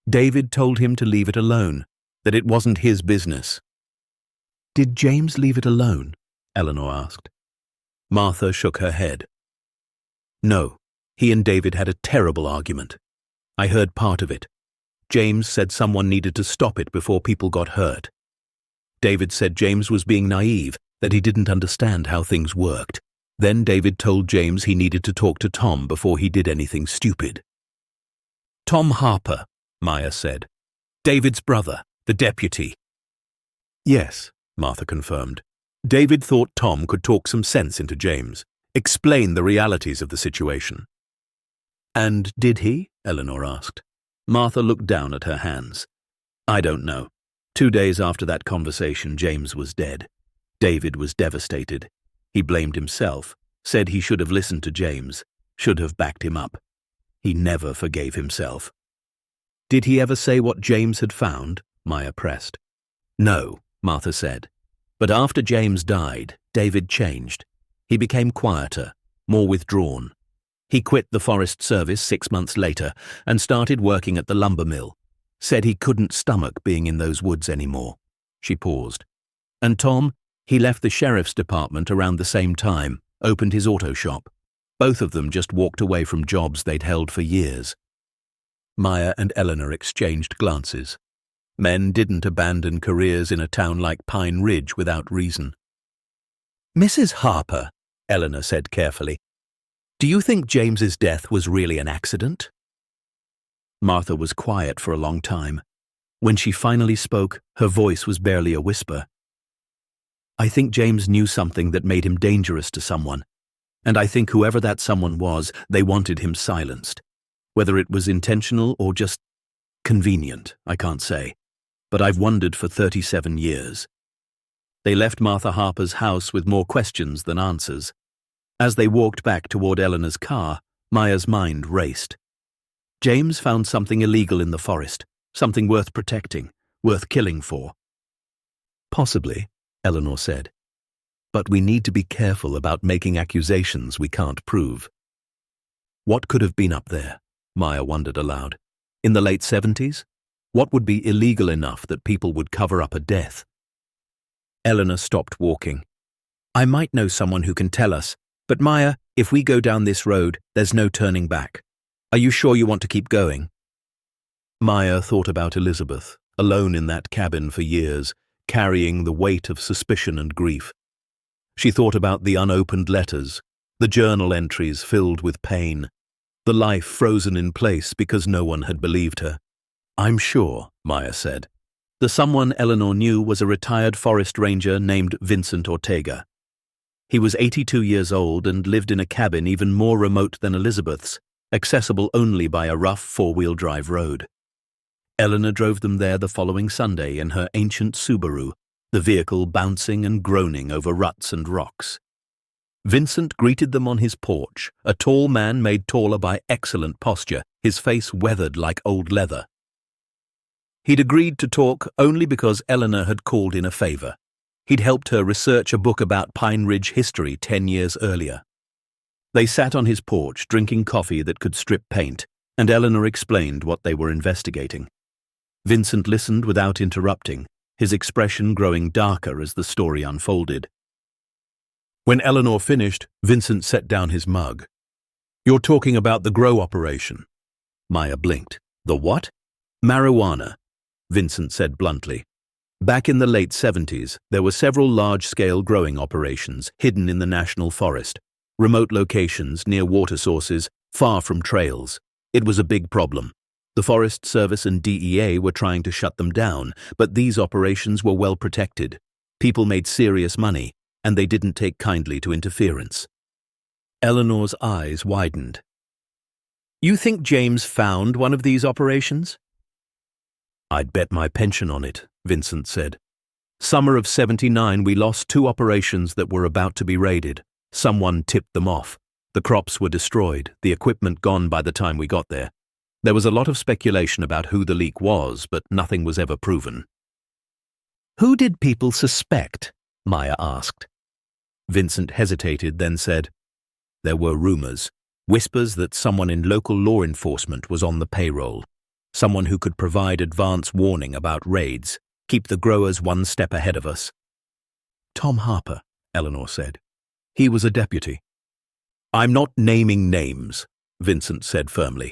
David told him to leave it alone, that it wasn't his business." "Did James leave it alone?" Eleanor asked. Martha shook her head. "No, he and David had a terrible argument. I heard part of it. James said someone needed to stop it before people got hurt. David said James was being naive, that he didn't understand how things worked. Then David told James he needed to talk to Tom before he did anything stupid." "Tom Harper," Maya said. "David's brother, the deputy." "Yes," Martha confirmed. "David thought Tom could talk some sense into James, explain the realities of the situation." "And did he?" Eleanor asked. Martha looked down at her hands. "I don't know. 2 days after that conversation, James was dead. David was devastated. He blamed himself, said he should have listened to James, should have backed him up. He never forgave himself." "Did he ever say what James had found?" Maya pressed. "No," Martha said. "But after James died, David changed. He became quieter, more withdrawn. He quit the Forest Service 6 months later and started working at the lumber mill. Said he couldn't stomach being in those woods anymore." She paused. "And Tom, he left the sheriff's department around the same time, opened his auto shop. Both of them just walked away from jobs they'd held for years." Maya and Eleanor exchanged glances. Men didn't abandon careers in a town like Pine Ridge without reason. "Mrs. Harper," Eleanor said carefully, "do you think James's death was really an accident?" Martha was quiet for a long time. When she finally spoke, her voice was barely a whisper. "I think James knew something that made him dangerous to someone, and I think whoever that someone was, they wanted him silenced. Whether it was intentional or just convenient, I can't say, but I've wondered for 37 years." They left Martha Harper's house with more questions than answers. As they walked back toward Eleanor's car, Maya's mind raced. James found something illegal in the forest, something worth protecting, worth killing for. "Possibly," Eleanor said. "But we need to be careful about making accusations we can't prove." What could have been up there? Maya wondered aloud. In the late 70s? What would be illegal enough that people would cover up a death? Eleanor stopped walking. "I might know someone who can tell us, but Maya, if we go down this road, there's no turning back. Are you sure you want to keep going?" Maya thought about Elizabeth, alone in that cabin for years, carrying the weight of suspicion and grief. She thought about the unopened letters, the journal entries filled with pain, the life frozen in place because no one had believed her. "I'm sure," Maya said. The someone Eleanor knew was a retired forest ranger named Vincent Ortega. He was 82 years old and lived in a cabin even more remote than Elizabeth's, accessible only by a rough four-wheel drive road. Eleanor drove them there the following Sunday in her ancient Subaru, the vehicle bouncing and groaning over ruts and rocks. Vincent greeted them on his porch, a tall man made taller by excellent posture, his face weathered like old leather. He'd agreed to talk only because Eleanor had called in a favor. He'd helped her research a book about Pine Ridge history 10 years earlier. They sat on his porch, drinking coffee that could strip paint, and Eleanor explained what they were investigating. Vincent listened without interrupting, his expression growing darker as the story unfolded. When Eleanor finished, Vincent set down his mug. "You're talking about the grow operation." Maya blinked. The what? Marijuana, Vincent said bluntly. Back in the late 70s, there were several large-scale growing operations hidden in the national forest, remote locations near water sources, far from trails. It was a big problem. The Forest Service and DEA were trying to shut them down, but these operations were well protected. People made serious money, and they didn't take kindly to interference. Eleanor's eyes widened. You think James found one of these operations? I'd bet my pension on it, Vincent said. Summer of '79, we lost 2 operations that were about to be raided. Someone tipped them off. The crops were destroyed, the equipment gone by the time we got there. There was a lot of speculation about who the leak was, but nothing was ever proven. Who did people suspect? Maya asked. Vincent hesitated, then said, There were rumors, whispers that someone in local law enforcement was on the payroll, someone who could provide advance warning about raids, keep the growers one step ahead of us. Tom Harper, Eleanor said. He was a deputy. I'm not naming names, Vincent said firmly,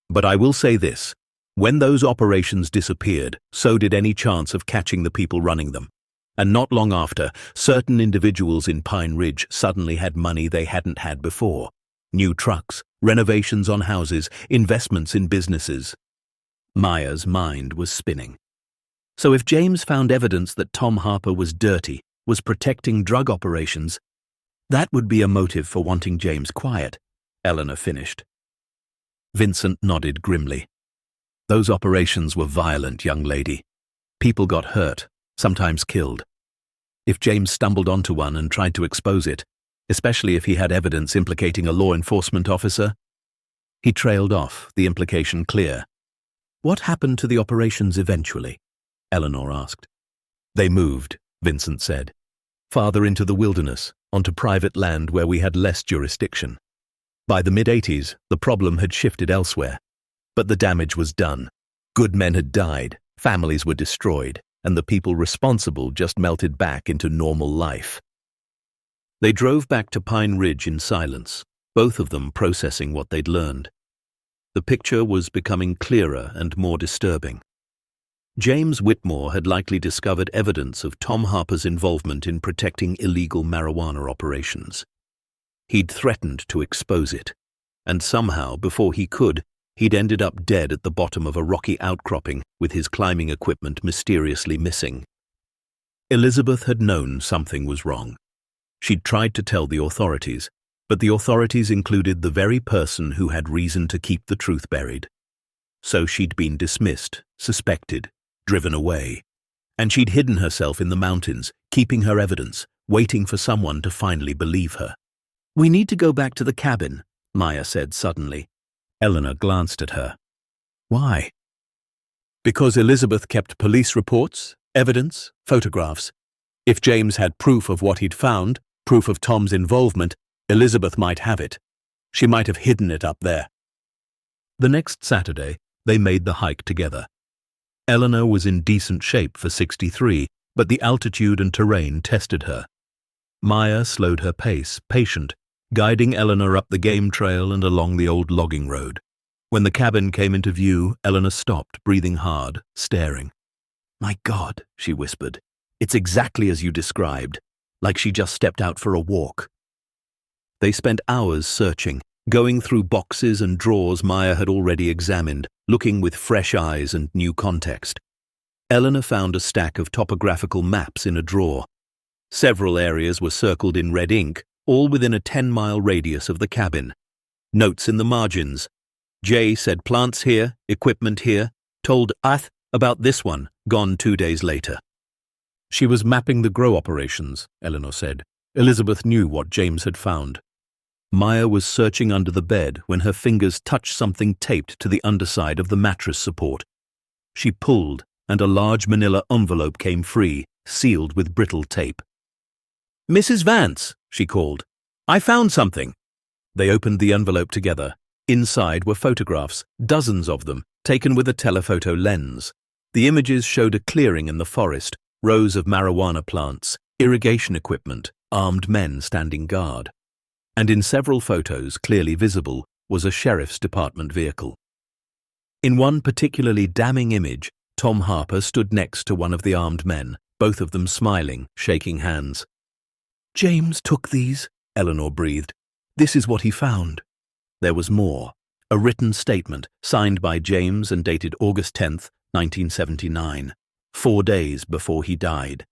but I will say this. When those operations disappeared, so did any chance of catching the people running them. And not long after, certain individuals in Pine Ridge suddenly had money they hadn't had before. New trucks, renovations on houses, investments in businesses. Maya's mind was spinning. So if James found evidence that Tom Harper was dirty, was protecting drug operations, that would be a motive for wanting James quiet, Eleanor finished. Vincent nodded grimly. Those operations were violent, young lady. People got hurt, sometimes killed. If James stumbled onto one and tried to expose it, especially if he had evidence implicating a law enforcement officer, he trailed off, the implication clear. What happened to the operations eventually? Eleanor asked. They moved, Vincent said. Farther into the wilderness, onto private land where we had less jurisdiction. By the mid-'80s, the problem had shifted elsewhere. But the damage was done. Good men had died, families were destroyed, and the people responsible just melted back into normal life. They drove back to Pine Ridge in silence, both of them processing what they'd learned. The picture was becoming clearer and more disturbing. James Whitmore had likely discovered evidence of Tom Harper's involvement in protecting illegal marijuana operations. He'd threatened to expose it, and somehow, before he could, he'd ended up dead at the bottom of a rocky outcropping with his climbing equipment mysteriously missing. Elizabeth had known something was wrong. She'd tried to tell the authorities, but the authorities included the very person who had reason to keep the truth buried. So she'd been dismissed, suspected, driven away. And she'd hidden herself in the mountains, keeping her evidence, waiting for someone to finally believe her. We need to go back to the cabin, Maya said suddenly. Eleanor glanced at her. Why? Because Elizabeth kept police reports, evidence, photographs. If James had proof of what he'd found, proof of Tom's involvement, Elizabeth might have it. She might have hidden it up there. The next Saturday, they made the hike together. Eleanor was in decent shape for 63, but the altitude and terrain tested her. Maya slowed her pace, patient, guiding Eleanor up the game trail and along the old logging road. When the cabin came into view, Eleanor stopped, breathing hard, staring. My God, she whispered. It's exactly as you described, like she just stepped out for a walk. They spent hours searching, going through boxes and drawers Maya had already examined, looking with fresh eyes and new context. Eleanor found a stack of topographical maps in a drawer. Several areas were circled in red ink, all within a 10-mile radius of the cabin. Notes in the margins. Jay said plants here, equipment here, told Ath about this one, gone 2 days later. She was mapping the grow operations, Eleanor said. Elizabeth knew what James had found. Maya was searching under the bed when her fingers touched something taped to the underside of the mattress support. She pulled, and a large manila envelope came free, sealed with brittle tape. Mrs. Vance, she called. I found something. They opened the envelope together. Inside were photographs, dozens of them, taken with a telephoto lens. The images showed a clearing in the forest, rows of marijuana plants, irrigation equipment, armed men standing guard. And in several photos, clearly visible, was a sheriff's department vehicle. In one particularly damning image, Tom Harper stood next to one of the armed men, both of them smiling, shaking hands. "James took these," Eleanor breathed. "This is what he found." There was more. A written statement, signed by James and dated August 10th, 1979, 4 days before he died.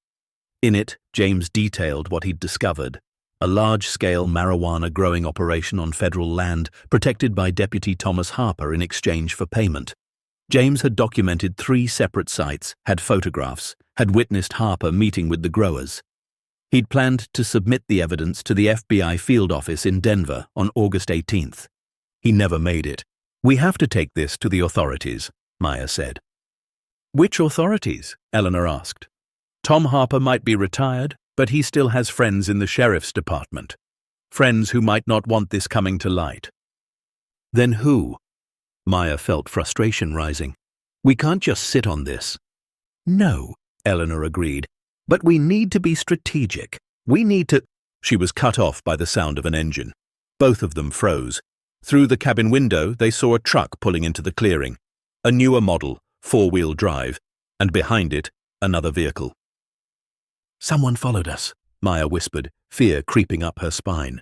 In it, James detailed what he'd discovered: a large-scale marijuana growing operation on federal land protected by Deputy Thomas Harper in exchange for payment. James had documented 3 separate sites, had photographs, had witnessed Harper meeting with the growers. He'd planned to submit the evidence to the FBI field office in Denver on August 18th. He never made it. "We have to take this to the authorities," Maya said. "Which authorities?" Eleanor asked. "Tom Harper might be retired, but he still has friends in the sheriff's department. Friends who might not want this coming to light." "Then who?" Maya felt frustration rising. "We can't just sit on this." "No," Eleanor agreed, "but we need to be strategic. We need to—" She was cut off by the sound of an engine. Both of them froze. Through the cabin window, they saw a truck pulling into the clearing. A newer model, 4-wheel drive, and behind it, another vehicle. "Someone followed us," Maya whispered, fear creeping up her spine.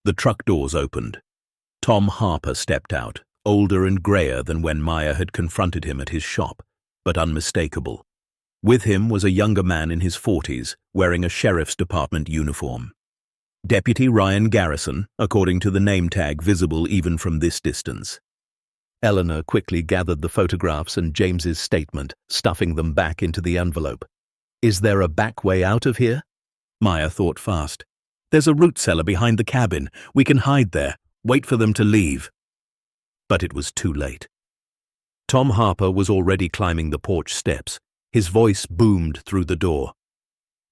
The truck doors opened. Tom Harper stepped out, older and grayer than when Maya had confronted him at his shop, but unmistakable. With him was a younger man in his 40s, wearing a sheriff's department uniform. Deputy Ryan Garrison, according to the name tag visible even from this distance. Eleanor quickly gathered the photographs and James's statement, stuffing them back into the envelope. "Is there a back way out of here?" Maya thought fast. "There's a root cellar behind the cabin. We can hide there, wait for them to leave." But it was too late. Tom Harper was already climbing the porch steps. His voice boomed through the door.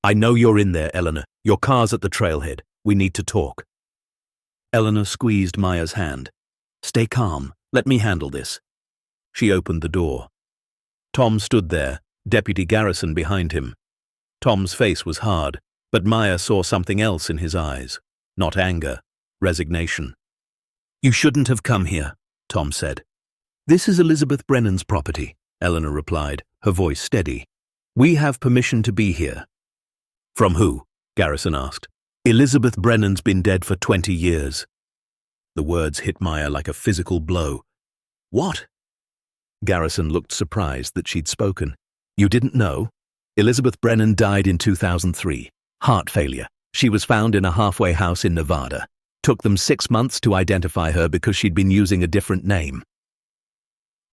"I know you're in there, Eleanor. Your car's at the trailhead. We need to talk." Eleanor squeezed Maya's hand. "Stay calm. Let me handle this." She opened the door. Tom stood there, Deputy Garrison behind him. Tom's face was hard, but Maya saw something else in his eyes. Not anger, resignation. "You shouldn't have come here," Tom said. "This is Elizabeth Brennan's property," Eleanor replied, her voice steady. "We have permission to be here." "From who?" Garrison asked. "Elizabeth Brennan's been dead for 20 years. The words hit Maya like a physical blow. "What?" Garrison looked surprised that she'd spoken. "You didn't know? Elizabeth Brennan died in 2003. Heart failure. She was found in a halfway house in Nevada. Took them 6 months to identify her because she'd been using a different name."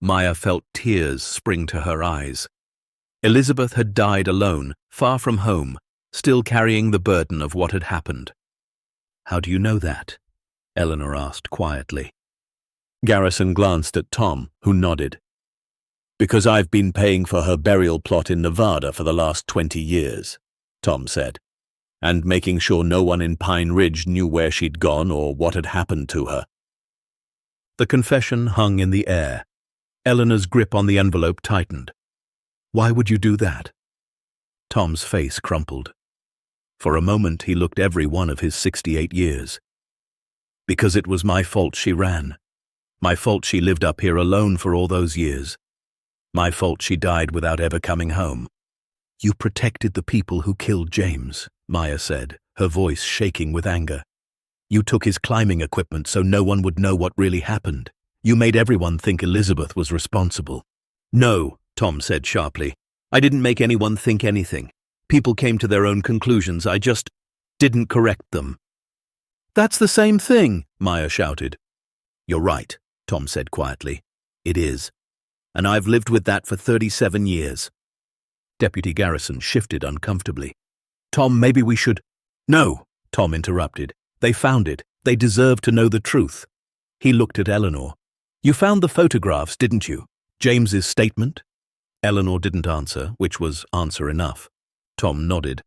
Maya felt tears spring to her eyes. Elizabeth had died alone, far from home, still carrying the burden of what had happened. "How do you know that?" Eleanor asked quietly. Garrison glanced at Tom, who nodded. "Because I've been paying for her burial plot in Nevada for the last 20 years, Tom said, "and making sure no one in Pine Ridge knew where she'd gone or what had happened to her." The confession hung in the air. Eleanor's grip on the envelope tightened. "Why would you do that?" Tom's face crumpled. For a moment he looked every one of his 68 years. "Because it was my fault she ran. My fault she lived up here alone for all those years. My fault she died without ever coming home." "You protected the people who killed James," Maya said, her voice shaking with anger. "You took his climbing equipment so no one would know what really happened. You made everyone think Elizabeth was responsible." "No," Tom said sharply. "I didn't make anyone think anything. People came to their own conclusions. I just didn't correct them." "That's the same thing," Maya shouted. "You're right," Tom said quietly. "It is. And I've lived with that for 37 years. Deputy Garrison shifted uncomfortably. "Tom, maybe we should—" "No," Tom interrupted. "They found it. They deserve to know the truth." He looked at Eleanor. "You found the photographs, didn't you? James's statement?" Eleanor didn't answer, which was answer enough. Tom nodded.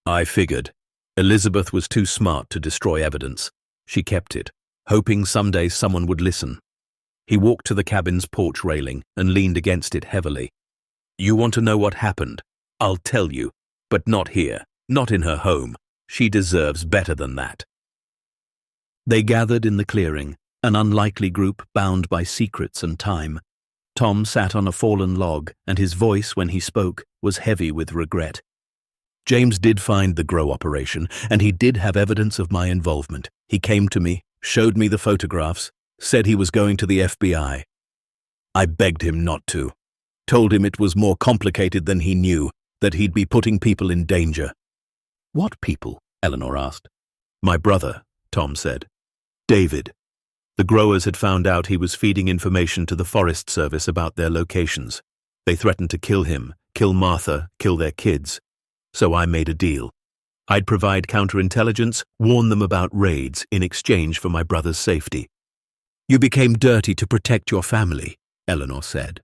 "I figured. Elizabeth was too smart to destroy evidence. She kept it, hoping someday someone would listen." He walked to the cabin's porch railing and leaned against it heavily. "You want to know what happened? I'll tell you, but not here, not in her home. She deserves better than that." They gathered in the clearing, an unlikely group bound by secrets and time. Tom sat on a fallen log, and his voice, when he spoke, was heavy with regret. James did find the grow operation, and he did have evidence of my involvement. He came to me, showed me the photographs, said he was going to the FBI. I begged him not to. Told him it was more complicated than he knew, that he'd be putting people in danger. What people? Eleanor asked. My brother, Tom said. David. The growers had found out he was feeding information to the Forest Service about their locations. They threatened to kill him, kill Martha, kill their kids. So I made a deal. I'd provide counterintelligence, warn them about raids in exchange for my brother's safety. You became dirty to protect your family, Eleanor said.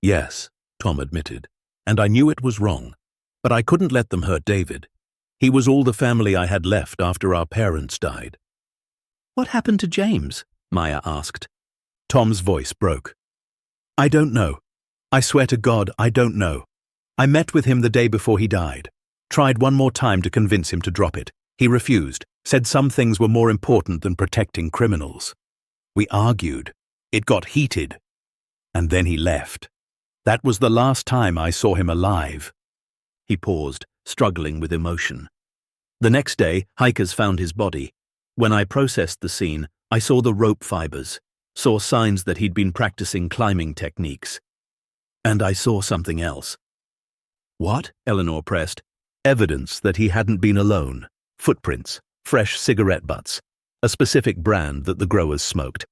Yes, Tom admitted, and I knew it was wrong, but I couldn't let them hurt David. He was all the family I had left after our parents died. What happened to James? Maya asked. Tom's voice broke. I don't know. I swear to God, I don't know. I met with him the day before he died. Tried one more time to convince him to drop it. He refused, said some things were more important than protecting criminals. We argued. It got heated. And then he left. That was the last time I saw him alive. He paused, struggling with emotion. The next day, hikers found his body. When I processed the scene, I saw the rope fibers, saw signs that he'd been practicing climbing techniques. And I saw something else. What? Eleanor pressed. Evidence that he hadn't been alone. Footprints, fresh cigarette butts, a specific brand that the growers smoked.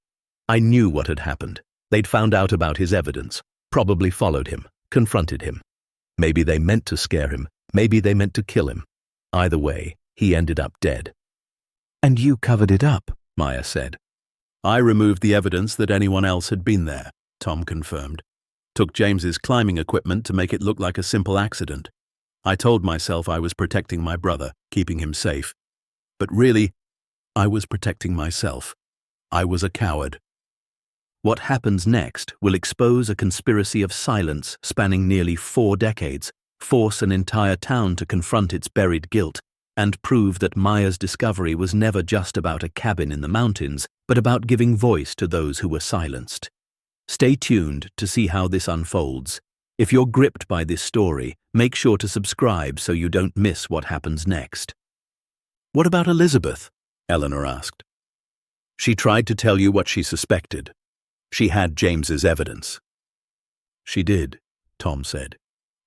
I knew what had happened. They'd found out about his evidence, probably followed him, confronted him. Maybe they meant to scare him, maybe they meant to kill him. Either way, he ended up dead. And you covered it up, Maya said. I removed the evidence that anyone else had been there, Tom confirmed. Took James's climbing equipment to make it look like a simple accident. I told myself I was protecting my brother, keeping him safe. But really, I was protecting myself. I was a coward. What happens next will expose a conspiracy of silence spanning nearly 4 decades, force an entire town to confront its buried guilt, and prove that Maya's discovery was never just about a cabin in the mountains, but about giving voice to those who were silenced. Stay tuned to see how this unfolds. If you're gripped by this story, make sure to subscribe so you don't miss what happens next. What about Elizabeth? Eleanor asked. She tried to tell you what she suspected. She had James's evidence. She did, Tom said.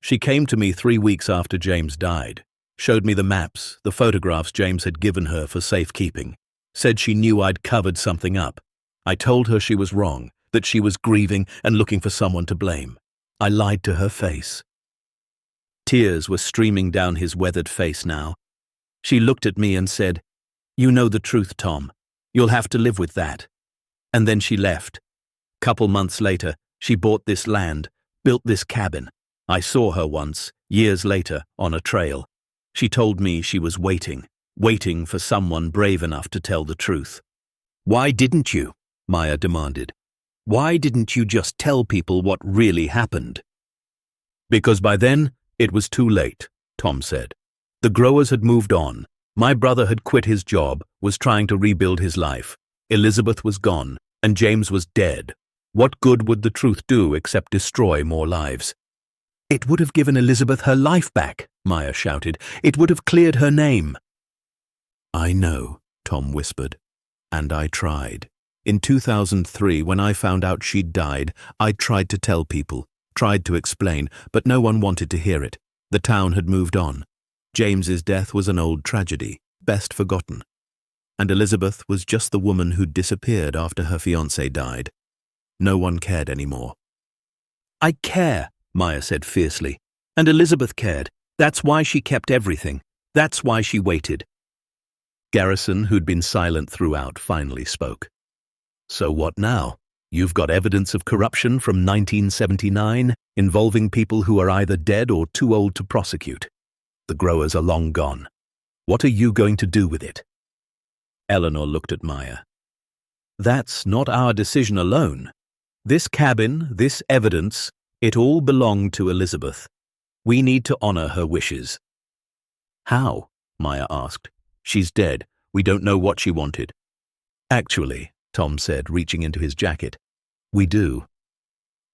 She came to me 3 weeks after James died. Showed me the maps, the photographs James had given her for safekeeping. Said she knew I'd covered something up. I told her she was wrong, that she was grieving and looking for someone to blame. I lied to her face. Tears were streaming down his weathered face now. She looked at me and said, You know the truth, Tom. You'll have to live with that. And then she left. Couple months later, she bought this land, built this cabin. I saw her once, years later, on a trail. She told me she was waiting for someone brave enough to tell the truth. Why didn't you? Maya demanded. Why didn't you just tell people what really happened? Because by then, it was too late, Tom said. The growers had moved on. My brother had quit his job, was trying to rebuild his life. Elizabeth was gone, and James was dead. What good would the truth do except destroy more lives? It would have given Elizabeth her life back, Maya shouted. It would have cleared her name. I know, Tom whispered. And I tried. In 2003, when I found out she'd died, I tried to tell people, tried to explain, but no one wanted to hear it. The town had moved on. James's death was an old tragedy, best forgotten. And Elizabeth was just the woman who'd disappeared after her fiancé died. No one cared anymore. I care, Maya said fiercely. And Elizabeth cared. That's why she kept everything. That's why she waited. Garrison, who'd been silent throughout, finally spoke. So what now? You've got evidence of corruption from 1979 involving people who are either dead or too old to prosecute. The growers are long gone. What are you going to do with it? Eleanor looked at Maya. That's not our decision alone. This cabin, this evidence, it all belonged to Elizabeth. We need to honor her wishes. How? Maya asked. She's dead. We don't know what she wanted. Actually, Tom said, reaching into his jacket, we do.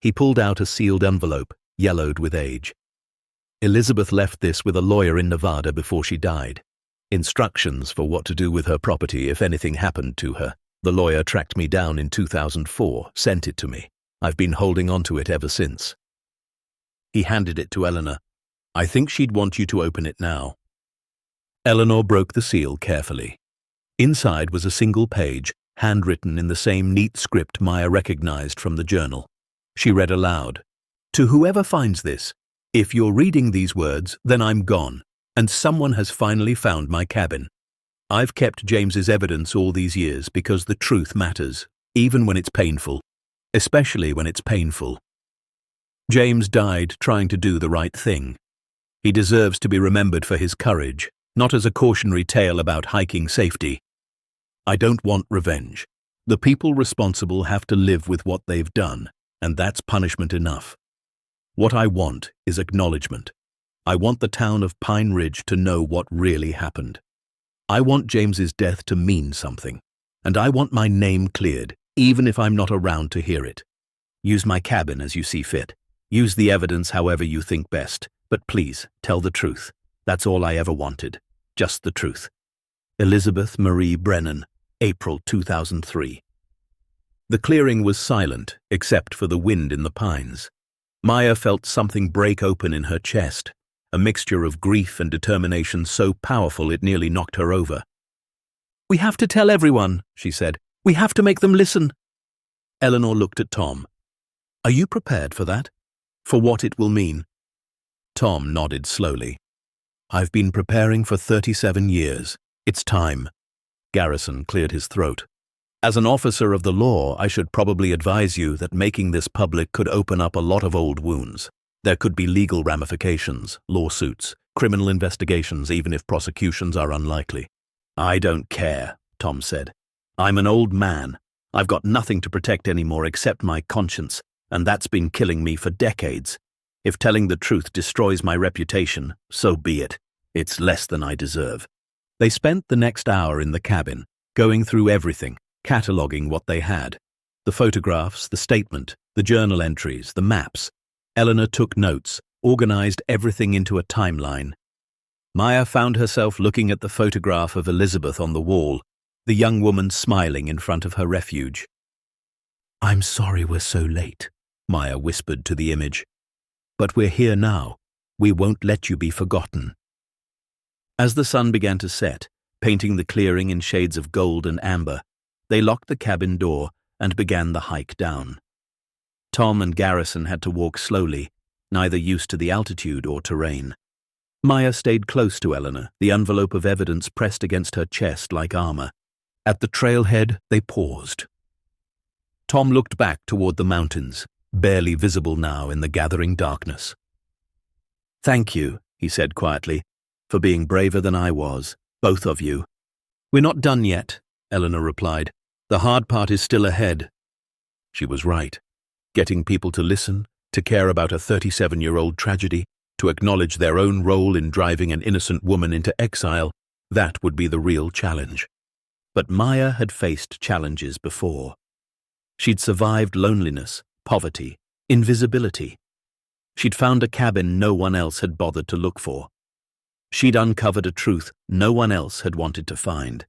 He pulled out a sealed envelope, yellowed with age. Elizabeth left this with a lawyer in Nevada before she died. Instructions for what to do with her property if anything happened to her. The lawyer tracked me down in 2004, sent it to me. I've been holding on to it ever since. He handed it to Eleanor. I think she'd want you to open it now. Eleanor broke the seal carefully. Inside was a single page, handwritten in the same neat script Maya recognized from the journal. She read aloud, "To whoever finds this, if you're reading these words, then I'm gone, and someone has finally found my cabin. I've kept James's evidence all these years because the truth matters, even when it's painful, especially when it's painful. James died trying to do the right thing. He deserves to be remembered for his courage, not as a cautionary tale about hiking safety. I don't want revenge. The people responsible have to live with what they've done, and that's punishment enough. What I want is acknowledgement. I want the town of Pine Ridge to know what really happened. I want James's death to mean something, and I want my name cleared, even if I'm not around to hear it. Use my cabin as you see fit. Use the evidence however you think best, but please tell the truth. That's all I ever wanted. Just the truth. Elizabeth Marie Brennan, April 2003. The clearing was silent, except for the wind in the pines. Maya felt something break open in her chest, a mixture of grief and determination so powerful it nearly knocked her over. We have to tell everyone, she said. We have to make them listen. Eleanor looked at Tom. Are you prepared for that? For what it will mean? Tom nodded slowly. I've been preparing for 37 years. It's time. Garrison cleared his throat. As an officer of the law, I should probably advise you that making this public could open up a lot of old wounds. There could be legal ramifications, lawsuits, criminal investigations, even if prosecutions are unlikely. I don't care, Tom said. I'm an old man. I've got nothing to protect anymore except my conscience, and that's been killing me for decades. If telling the truth destroys my reputation, so be it. It's less than I deserve. They spent the next hour in the cabin, going through everything, cataloguing what they had. The photographs, the statement, the journal entries, the maps. Eleanor took notes, organized everything into a timeline. Maya found herself looking at the photograph of Elizabeth on the wall, the young woman smiling in front of her refuge. I'm sorry we're so late, Maya whispered to the image. But we're here now. We won't let you be forgotten. As the sun began to set, painting the clearing in shades of gold and amber, they locked the cabin door and began the hike down. Tom and Garrison had to walk slowly, neither used to the altitude or terrain. Maya stayed close to Eleanor, the envelope of evidence pressed against her chest like armor. At the trailhead, they paused. Tom looked back toward the mountains, barely visible now in the gathering darkness. Thank you, he said quietly, for being braver than I was, both of you. We're not done yet, Eleanor replied. The hard part is still ahead. She was right. Getting people to listen, to care about a 37-year-old tragedy, to acknowledge their own role in driving an innocent woman into exile, that would be the real challenge. But Maya had faced challenges before. She'd survived loneliness, poverty, invisibility. She'd found a cabin no one else had bothered to look for. She'd uncovered a truth no one else had wanted to find.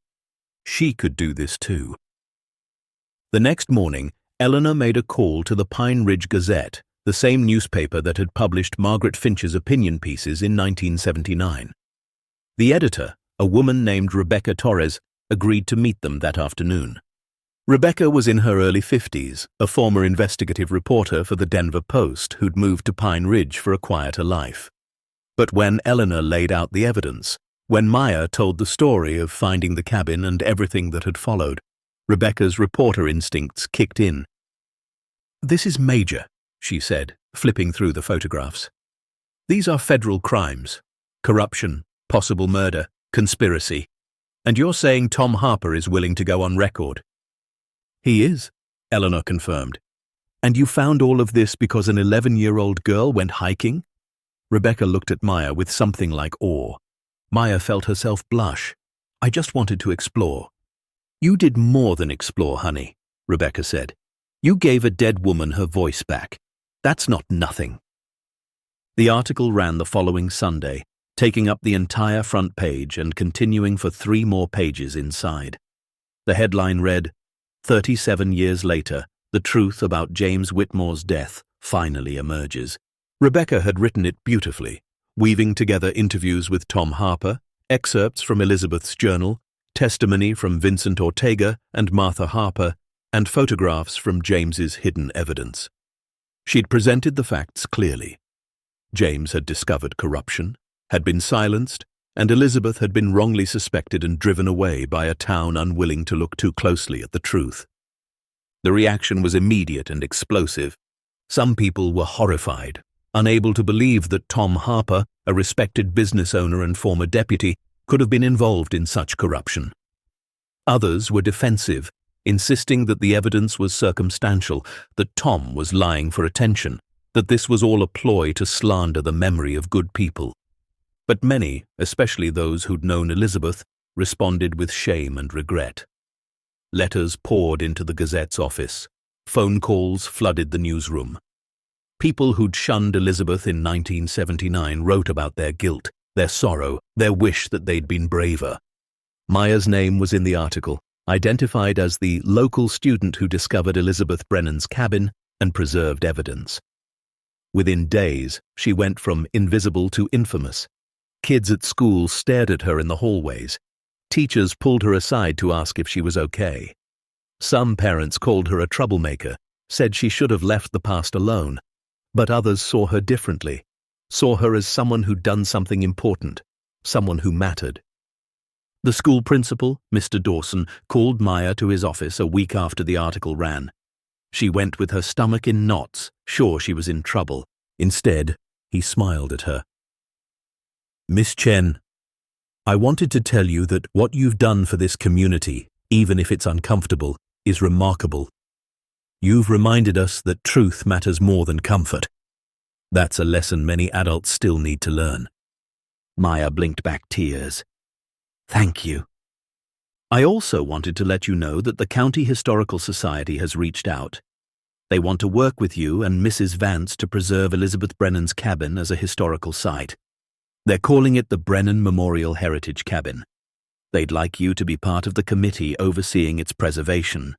She could do this too. The next morning, Eleanor made a call to the Pine Ridge Gazette, the same newspaper that had published Margaret Finch's opinion pieces in 1979. The editor, a woman named Rebecca Torres, agreed to meet them that afternoon. Rebecca was in her early 50s, a former investigative reporter for the Denver Post who'd moved to Pine Ridge for a quieter life. But when Eleanor laid out the evidence, when Maya told the story of finding the cabin and everything that had followed, Rebecca's reporter instincts kicked in. This is major, she said, flipping through the photographs. These are federal crimes. Corruption, possible murder, conspiracy. And you're saying Tom Harper is willing to go on record? He is, Eleanor confirmed. And you found all of this because an 11-year-old girl went hiking? Rebecca looked at Maya with something like awe. Maya felt herself blush. I just wanted to explore. You did more than explore, honey, Rebecca said. You gave a dead woman her voice back. That's not nothing. The article ran the following Sunday, taking up the entire front page and continuing for 3 more pages inside. The headline read, 37 years later, the truth about James Whitmore's death finally emerges. Rebecca had written it beautifully, weaving together interviews with Tom Harper, excerpts from Elizabeth's journal, testimony from Vincent Ortega and Martha Harper, and photographs from James's hidden evidence. She'd presented the facts clearly. James had discovered corruption, had been silenced, and Elizabeth had been wrongly suspected and driven away by a town unwilling to look too closely at the truth. The reaction was immediate and explosive. Some people were horrified, unable to believe that Tom Harper, a respected business owner and former deputy, could have been involved in such corruption. Others were defensive, insisting that the evidence was circumstantial, that Tom was lying for attention, that this was all a ploy to slander the memory of good people. But many, especially those who'd known Elizabeth, responded with shame and regret. Letters poured into the Gazette's office. Phone calls flooded the newsroom. People who'd shunned Elizabeth in 1979 wrote about their guilt, their sorrow, their wish that they'd been braver. Maya's name was in the article, identified as the local student who discovered Elizabeth Brennan's cabin and preserved evidence. Within days, she went from invisible to infamous. Kids at school stared at her in the hallways. Teachers pulled her aside to ask if she was okay. Some parents called her a troublemaker, said she should have left the past alone. But others saw her differently, saw her as someone who'd done something important, someone who mattered. The school principal, Mr. Dawson, called Maya to his office a week after the article ran. She went with her stomach in knots, sure she was in trouble. Instead, he smiled at her. Miss Chen, I wanted to tell you that what you've done for this community, even if it's uncomfortable, is remarkable. You've reminded us that truth matters more than comfort. That's a lesson many adults still need to learn. Maya blinked back tears. Thank you. I also wanted to let you know that the County Historical Society has reached out. They want to work with you and Mrs. Vance to preserve Elizabeth Brennan's cabin as a historical site. They're calling it the Brennan Memorial Heritage Cabin. They'd like you to be part of the committee overseeing its preservation.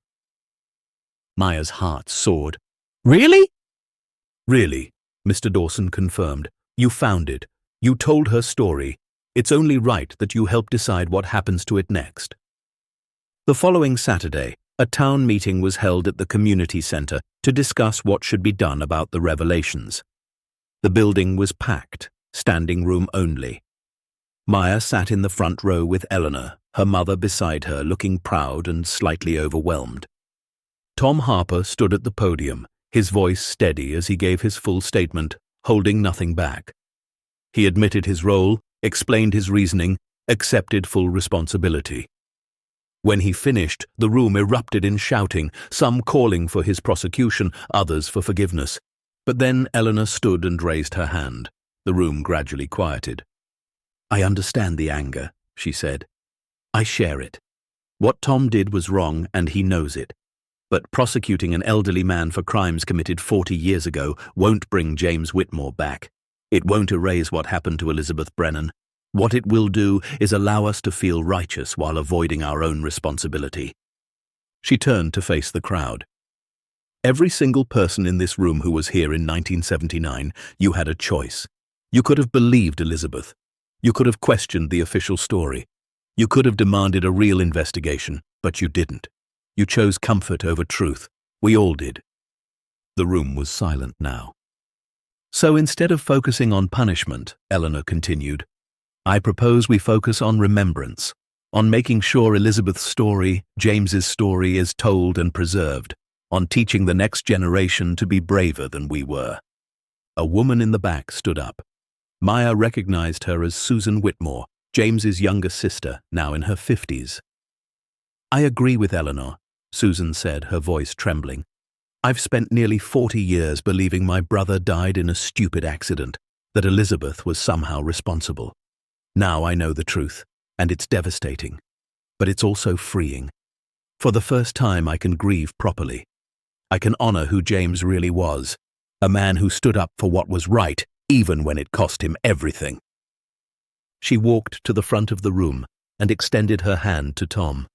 Maya's heart soared. Really? Really, Mr. Dawson confirmed. You found it. You told her story. It's only right that you help decide what happens to it next. The following Saturday, a town meeting was held at the community center to discuss what should be done about the revelations. The building was packed, standing room only. Maya sat in the front row with Eleanor, her mother beside her, looking proud and slightly overwhelmed. Tom Harper stood at the podium, his voice steady as he gave his full statement, holding nothing back. He admitted his role, explained his reasoning, accepted full responsibility. When he finished, the room erupted in shouting, some calling for his prosecution, others for forgiveness. But then Eleanor stood and raised her hand. The room gradually quieted. I understand the anger, she said. I share it. What Tom did was wrong, and he knows it. But prosecuting an elderly man for crimes committed 40 years ago won't bring James Whitmore back. It won't erase what happened to Elizabeth Brennan. What it will do is allow us to feel righteous while avoiding our own responsibility. She turned to face the crowd. Every single person in this room who was here in 1979, you had a choice. You could have believed Elizabeth. You could have questioned the official story. You could have demanded a real investigation, but you didn't. You chose comfort over truth. We all did. The room was silent now. So instead of focusing on punishment, Eleanor continued, I propose we focus on remembrance, on making sure Elizabeth's story, James's story, is told and preserved, on teaching the next generation to be braver than we were. A woman in the back stood up. Maya recognized her as Susan Whitmore, James's younger sister, now in her 50s. I agree with Eleanor, Susan said, her voice trembling. I've spent nearly 40 years believing my brother died in a stupid accident, that Elizabeth was somehow responsible. Now I know the truth, and it's devastating. But it's also freeing. For the first time I can grieve properly. I can honor who James really was, A man who stood up for what was right, even when it cost him everything. She walked to the front of the room and extended her hand to Tom.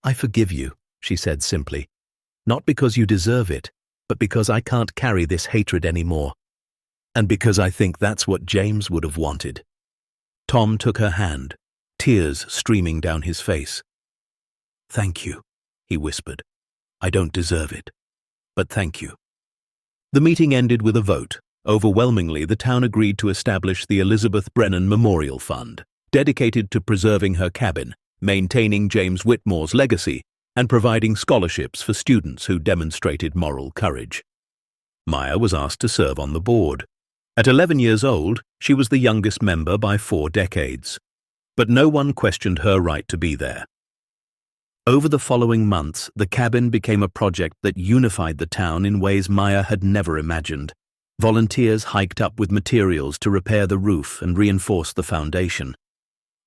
"I forgive you," she said simply. "Not because you deserve it, but because I can't carry this hatred anymore. And because I think that's what James would have wanted." Tom took her hand, tears streaming down his face. "Thank you," he whispered. "I don't deserve it, but thank you." The meeting ended with a vote. Overwhelmingly, the town agreed to establish the Elizabeth Brennan Memorial Fund, dedicated to preserving her cabin, maintaining James Whitmore's legacy, and providing scholarships for students who demonstrated moral courage. Maya was asked to serve on the board. At 11 years old, she was the youngest member by 4 decades. But no one questioned her right to be there. Over the following months, the cabin became a project that unified the town in ways Maya had never imagined. Volunteers hiked up with materials to repair the roof and reinforce the foundation.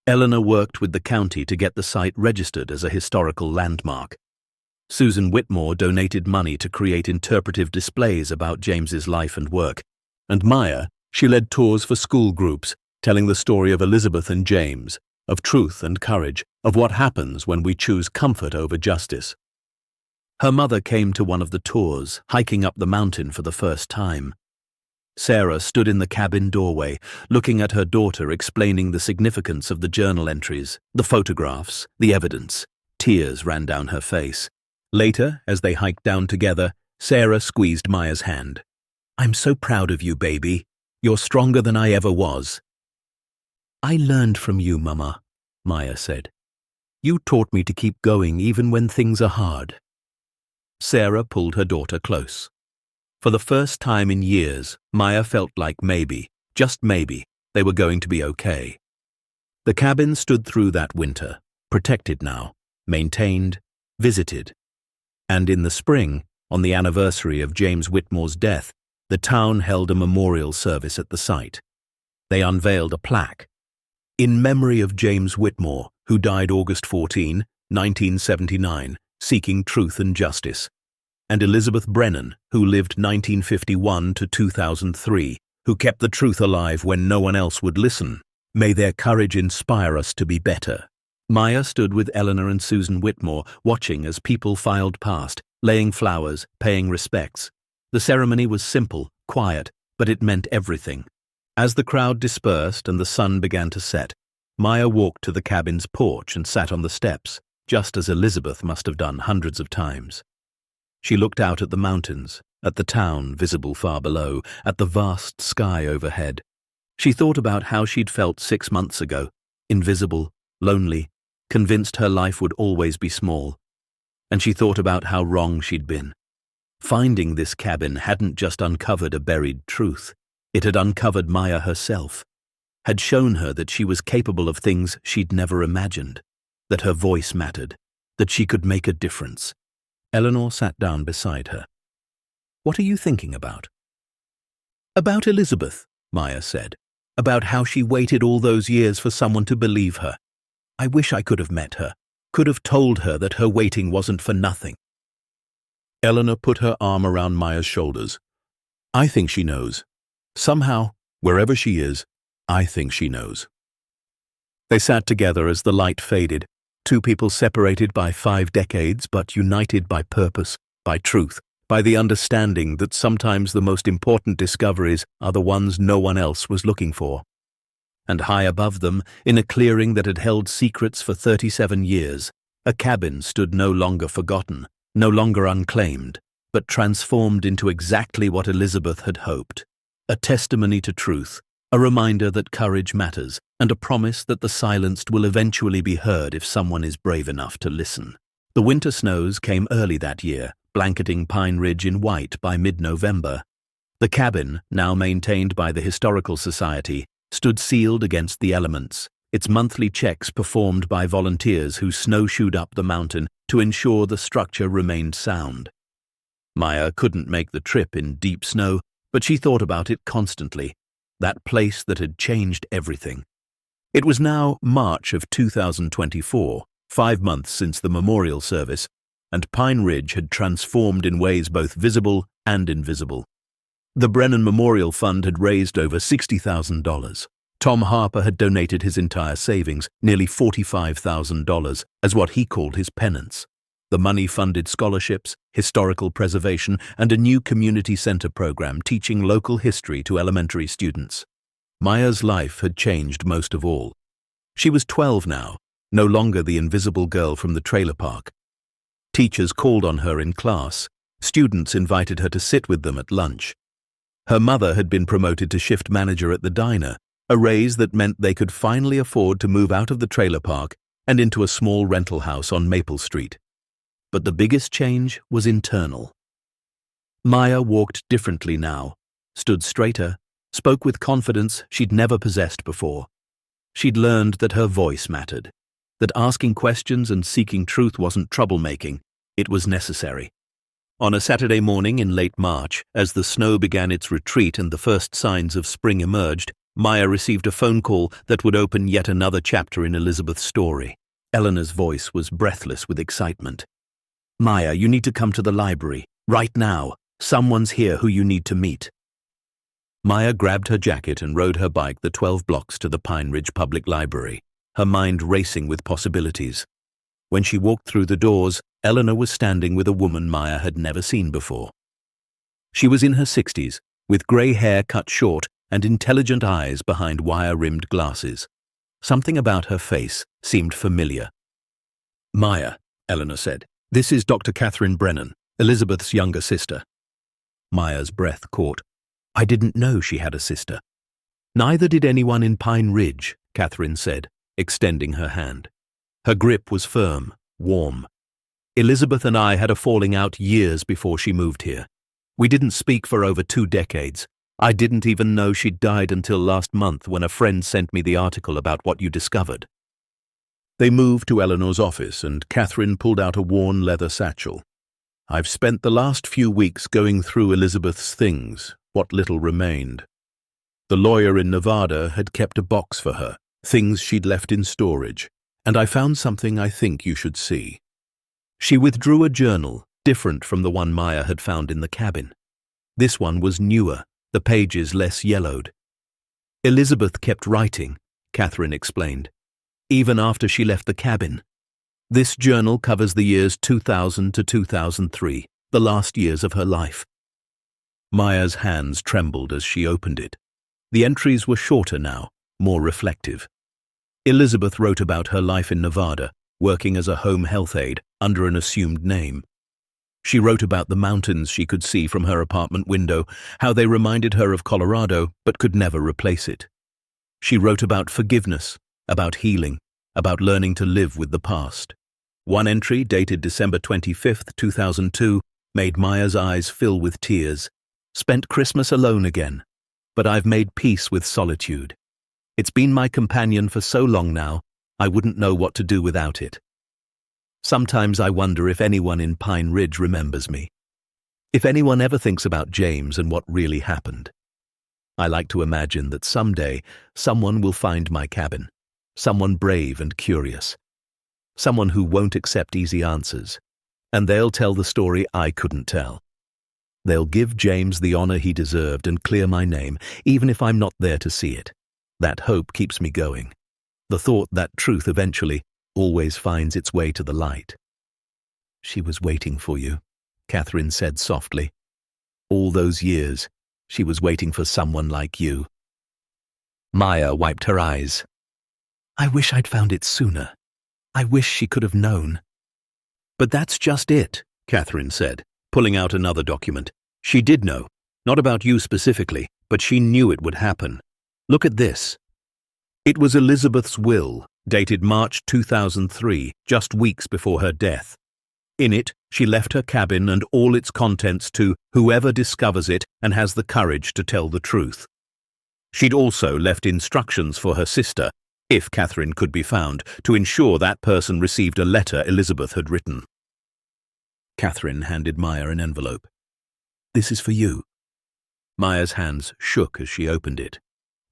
Eleanor worked with the county to get the site registered as a historical landmark. Susan Whitmore donated money to create interpretive displays about James's life and work. And Maya, she led tours for school groups, telling the story of Elizabeth and James, of truth and courage, of what happens when we choose comfort over justice. Her mother came to one of the tours, hiking up the mountain for the first time. Sarah stood in the cabin doorway, looking at her daughter explaining the significance of the journal entries, the photographs, the evidence. Tears ran down her face. Later, as they hiked down together, Sarah squeezed Maya's hand. "I'm so proud of you, baby. You're stronger than I ever was." "I learned from you, Mama," Maya said. "You taught me to keep going even when things are hard." Sarah pulled her daughter close. For the first time in years, Maya felt like maybe, just maybe, they were going to be okay. The cabin stood through that winter, protected now, maintained, visited. And in the spring, on the anniversary of James Whitmore's death, the town held a memorial service at the site. They unveiled a plaque. "In memory of James Whitmore, who died August 14, 1979, seeking truth and justice, and Elizabeth Brennan, who lived 1951 to 2003, who kept the truth alive when no one else would listen. May their courage inspire us to be better." Maya stood with Eleanor and Susan Whitmore, watching as people filed past, laying flowers, paying respects. The ceremony was simple, quiet, but it meant everything. As the crowd dispersed and the sun began to set, Maya walked to the cabin's porch and sat on the steps, just as Elizabeth must have done hundreds of times. She looked out at the mountains, at the town visible far below, at the vast sky overhead. She thought about how she'd felt 6 months ago, invisible, lonely, convinced her life would always be small. And she thought about how wrong she'd been. Finding this cabin hadn't just uncovered a buried truth. It had uncovered Maya herself, had shown her that she was capable of things she'd never imagined, that her voice mattered, that she could make a difference. Eleanor sat down beside her. "What are you thinking about?" "About Elizabeth," Maya said. "About how she waited all those years for someone to believe her. I wish I could have met her, could have told her that her waiting wasn't for nothing." Eleanor put her arm around Maya's shoulders. "I think she knows. Somehow, wherever she is, I think she knows." They sat together as the light faded, two people separated by 5 decades but united by purpose, by truth, by the understanding that sometimes the most important discoveries are the ones no one else was looking for. And high above them, in a clearing that had held secrets for 37 years, a cabin stood no longer forgotten, no longer unclaimed, but transformed into exactly what Elizabeth had hoped. A testimony to truth, a reminder that courage matters, and a promise that the silenced will eventually be heard if someone is brave enough to listen. The winter snows came early that year, blanketing Pine Ridge in white by mid-November. The cabin, now maintained by the Historical Society, stood sealed against the elements, its monthly checks performed by volunteers who snowshoed up the mountain to ensure the structure remained sound. Maya couldn't make the trip in deep snow, but she thought about it constantly, that place that had changed everything. It was now March of 2024, 5 months since the memorial service, and Pine Ridge had transformed in ways both visible and invisible. The Brennan Memorial Fund had raised over $60,000. Tom Harper had donated his entire savings, nearly $45,000, as what he called his penance. The money funded scholarships, historical preservation, and a new community center program teaching local history to elementary students. Maya's life had changed most of all. She was 12 now, no longer the invisible girl from the trailer park. Teachers called on her in class. Students invited her to sit with them at lunch. Her mother had been promoted to shift manager at the diner, a raise that meant they could finally afford to move out of the trailer park and into a small rental house on Maple Street. But the biggest change was internal. Maya walked differently now, stood straighter, spoke with confidence she'd never possessed before. She'd learned that her voice mattered, that asking questions and seeking truth wasn't troublemaking, it was necessary. On a Saturday morning in late March, as the snow began its retreat and the first signs of spring emerged, Maya received a phone call that would open yet another chapter in Elizabeth's story. Eleanor's voice was breathless with excitement. "Maya, you need to come to the library, right now. Someone's here who you need to meet." Maya grabbed her jacket and rode her bike the 12 blocks to the Pine Ridge Public Library, her mind racing with possibilities. When she walked through the doors, Eleanor was standing with a woman Maya had never seen before. She was in her 60s, with grey hair cut short and intelligent eyes behind wire-rimmed glasses. Something about her face seemed familiar. "Maya," Eleanor said, "this is Dr. Catherine Brennan, Elizabeth's younger sister." Maya's breath caught. I didn't know she had a sister. "Neither did anyone in Pine Ridge," Catherine said, extending her hand. Her grip was firm, warm. "Elizabeth and I had a falling out years before she moved here. We didn't speak for over 2 decades. I didn't even know she'd died until last month when a friend sent me the article about what you discovered." They moved to Eleanor's office and Catherine pulled out a worn leather satchel. "I've spent the last few weeks going through Elizabeth's things, what little remained. The lawyer in Nevada had kept a box for her, things she'd left in storage, and I found something I think you should see." She withdrew a journal, different from the one Maya had found in the cabin. This one was newer, the pages less yellowed. "Elizabeth kept writing," Catherine explained, "even after she left the cabin. This journal covers the years 2000 to 2003, the last years of her life." Maya's hands trembled as she opened it. The entries were shorter now, more reflective. Elizabeth wrote about her life in Nevada, working as a home health aide under an assumed name. She wrote about the mountains she could see from her apartment window, how they reminded her of Colorado but could never replace it. She wrote about forgiveness, about healing, about learning to live with the past. One entry, dated December 25th, 2002, made Maya's eyes fill with tears. "Spent Christmas alone again, but I've made peace with solitude. It's been my companion for so long now, I wouldn't know what to do without it. Sometimes I wonder if anyone in Pine Ridge remembers me. If anyone ever thinks about James and what really happened. I like to imagine that someday someone will find my cabin, someone brave and curious, someone who won't accept easy answers, and they'll tell the story I couldn't tell. They'll give James the honor he deserved and clear my name, even if I'm not there to see it. That hope keeps me going. The thought that truth eventually always finds its way to the light." "She was waiting for you," Catherine said softly. "All those years, she was waiting for someone like you." Maya wiped her eyes. "I wish I'd found it sooner. I wish she could have known." "But that's just it," Catherine said, pulling out another document. "She did know. Not about you specifically, but she knew it would happen. Look at this." It was Elizabeth's will, dated March 2003, just weeks before her death. In it, she left her cabin and all its contents to whoever discovers it and has the courage to tell the truth. She'd also left instructions for her sister, if Catherine could be found, to ensure that person received a letter Elizabeth had written. Catherine handed Maya an envelope. "This is for you." Maya's hands shook as she opened it.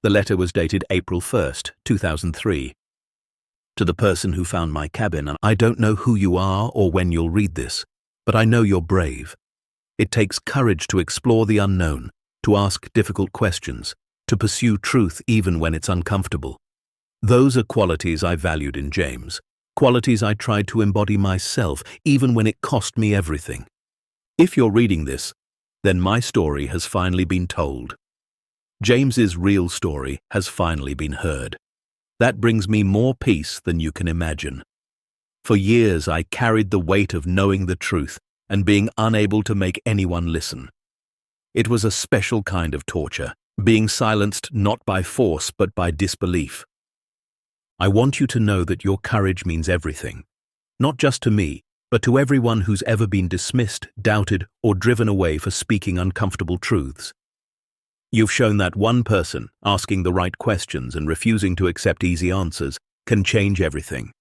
The letter was dated April 1st, 2003. "To the person who found my cabin, I don't know who you are or when you'll read this, but I know you're brave. It takes courage to explore the unknown, to ask difficult questions, to pursue truth even when it's uncomfortable. Those are qualities I valued in James, qualities I tried to embody myself, even when it cost me everything. If you're reading this, then my story has finally been told. James's real story has finally been heard. That brings me more peace than you can imagine. For years I carried the weight of knowing the truth and being unable to make anyone listen. It was a special kind of torture, being silenced not by force but by disbelief. I want you to know that your courage means everything, not just to me, but to everyone who's ever been dismissed, doubted, or driven away for speaking uncomfortable truths. You've shown that one person, asking the right questions and refusing to accept easy answers, can change everything.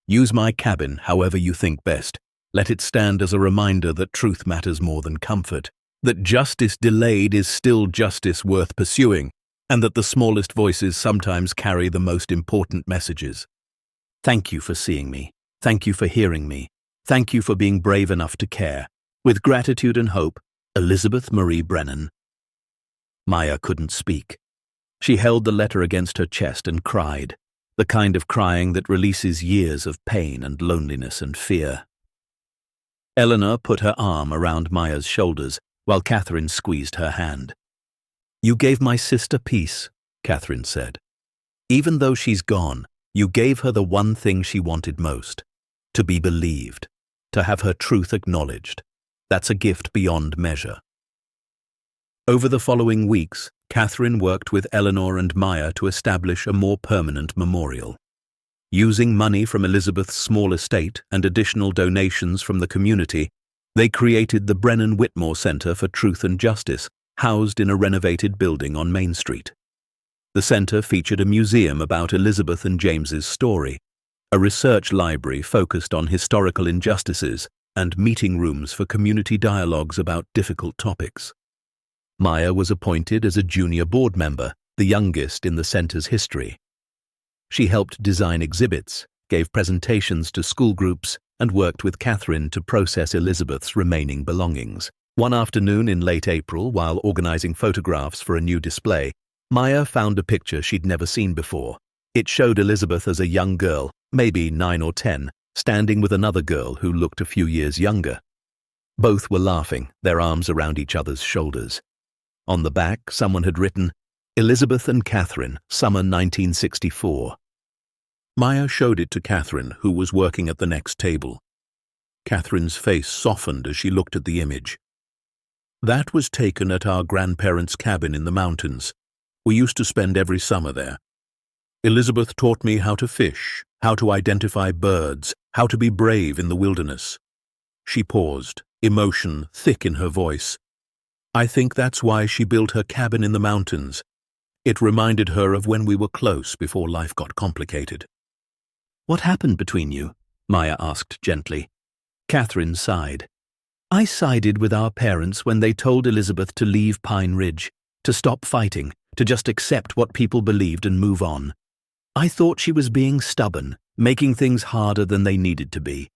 Use my cabin however you think best. Let it stand as a reminder that truth matters more than comfort, that justice delayed is still justice worth pursuing, and that the smallest voices sometimes carry the most important messages. Thank you for seeing me. Thank you for hearing me. Thank you for being brave enough to care. With gratitude and hope, Elizabeth Marie Brennan. Maya couldn't speak. She held the letter against her chest and cried, the kind of crying that releases years of pain and loneliness and fear. Eleanor put her arm around Maya's shoulders while Catherine squeezed her hand. You gave my sister peace, Catherine said. Even though she's gone, you gave her the one thing she wanted most, to be believed, to have her truth acknowledged. That's a gift beyond measure. Over the following weeks, Catherine worked with Eleanor and Maya to establish a more permanent memorial. Using money from Elizabeth's small estate and additional donations from the community, they created the Brennan Whitmore Center for Truth and Justice, housed in a renovated building on Main Street. The center featured a museum about Elizabeth and James's story, a research library focused on historical injustices, and meeting rooms for community dialogues about difficult topics. Maya was appointed as a junior board member, the youngest in the center's history. She helped design exhibits, gave presentations to school groups, and worked with Catherine to process Elizabeth's remaining belongings. One afternoon in late April, while organizing photographs for a new display, Maya found a picture she'd never seen before. It showed Elizabeth as a young girl, maybe 9 or 10, standing with another girl who looked a few years younger. Both were laughing, their arms around each other's shoulders. On the back, someone had written, Elizabeth and Catherine, summer 1964. Maya showed it to Catherine, who was working at the next table. Catherine's face softened as she looked at the image. That was taken at our grandparents' cabin in the mountains. We used to spend every summer there. Elizabeth taught me how to fish, how to identify birds, how to be brave in the wilderness. She paused, emotion thick in her voice. I think that's why she built her cabin in the mountains. It reminded her of when we were close before life got complicated. What happened between you? Maya asked gently. Catherine sighed. I sided with our parents when they told Elizabeth to leave Pine Ridge, to stop fighting, to just accept what people believed and move on. I thought she was being stubborn, making things harder than they needed to be.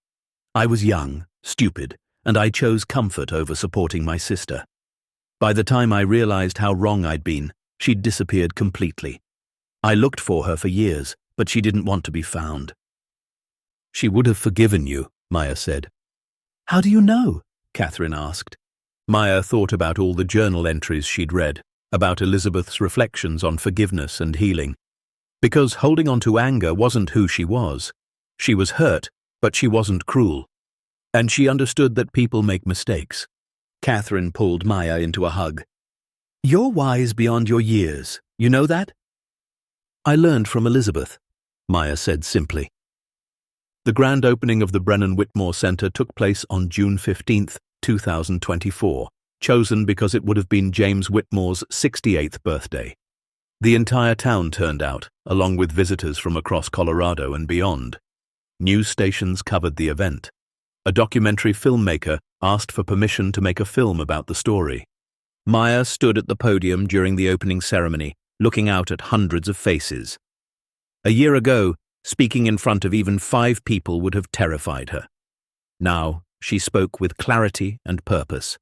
I was young, stupid, and I chose comfort over supporting my sister. By the time I realized how wrong I'd been, she'd disappeared completely. I looked for her for years, but she didn't want to be found. She would have forgiven you, Maya said. How do you know? Catherine asked. Maya thought about all the journal entries she'd read, about Elizabeth's reflections on forgiveness and healing. Because holding on to anger wasn't who she was. She was hurt, but she wasn't cruel. And she understood that people make mistakes. Catherine pulled Maya into a hug. You're wise beyond your years, you know that? I learned from Elizabeth, Maya said simply. The grand opening of the Brennan Whitmore Center took place on June 15, 2024, chosen because it would have been James Whitmore's 68th birthday. The entire town turned out, along with visitors from across Colorado and beyond. News stations covered the event. A documentary filmmaker asked for permission to make a film about the story. Maya stood at the podium during the opening ceremony, looking out at hundreds of faces. A year ago, speaking in front of even 5 people would have terrified her. Now, she spoke with clarity and purpose.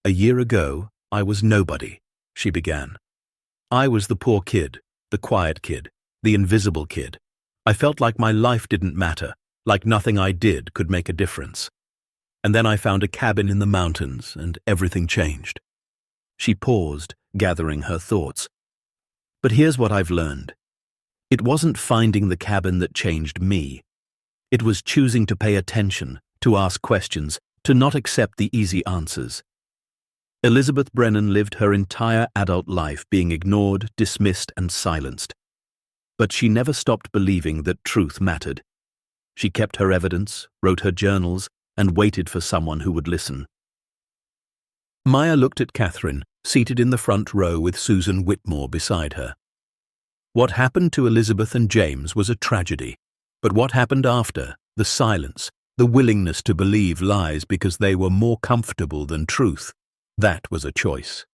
A year ago, I was nobody, she began. I was the poor kid, the quiet kid, the invisible kid. I felt like my life didn't matter, like nothing I did could make a difference. And then I found a cabin in the mountains, and everything changed. She paused, gathering her thoughts. But here's what I've learned. It wasn't finding the cabin that changed me. It was choosing to pay attention, to ask questions, to not accept the easy answers. Elizabeth Brennan lived her entire adult life being ignored, dismissed, and silenced. But she never stopped believing that truth mattered. She kept her evidence, wrote her journals, and waited for someone who would listen. Maya looked at Catherine, seated in the front row with Susan Whitmore beside her. What happened to Elizabeth and James was a tragedy, but what happened after, the silence, the willingness to believe lies because they were more comfortable than truth, that was a choice.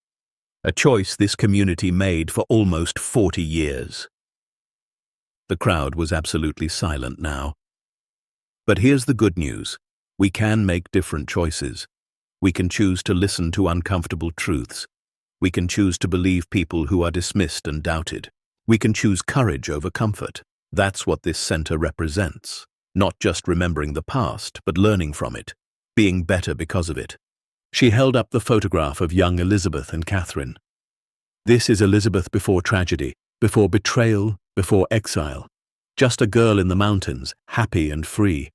A choice this community made for almost 40 years. The crowd was absolutely silent now. But here's the good news. We can make different choices. We can choose to listen to uncomfortable truths. We can choose to believe people who are dismissed and doubted. We can choose courage over comfort. That's what this center represents. Not just remembering the past, but learning from it, being better because of it. She held up the photograph of young Elizabeth and Catherine. This is Elizabeth before tragedy, before betrayal, before exile. Just a girl in the mountains, happy and free.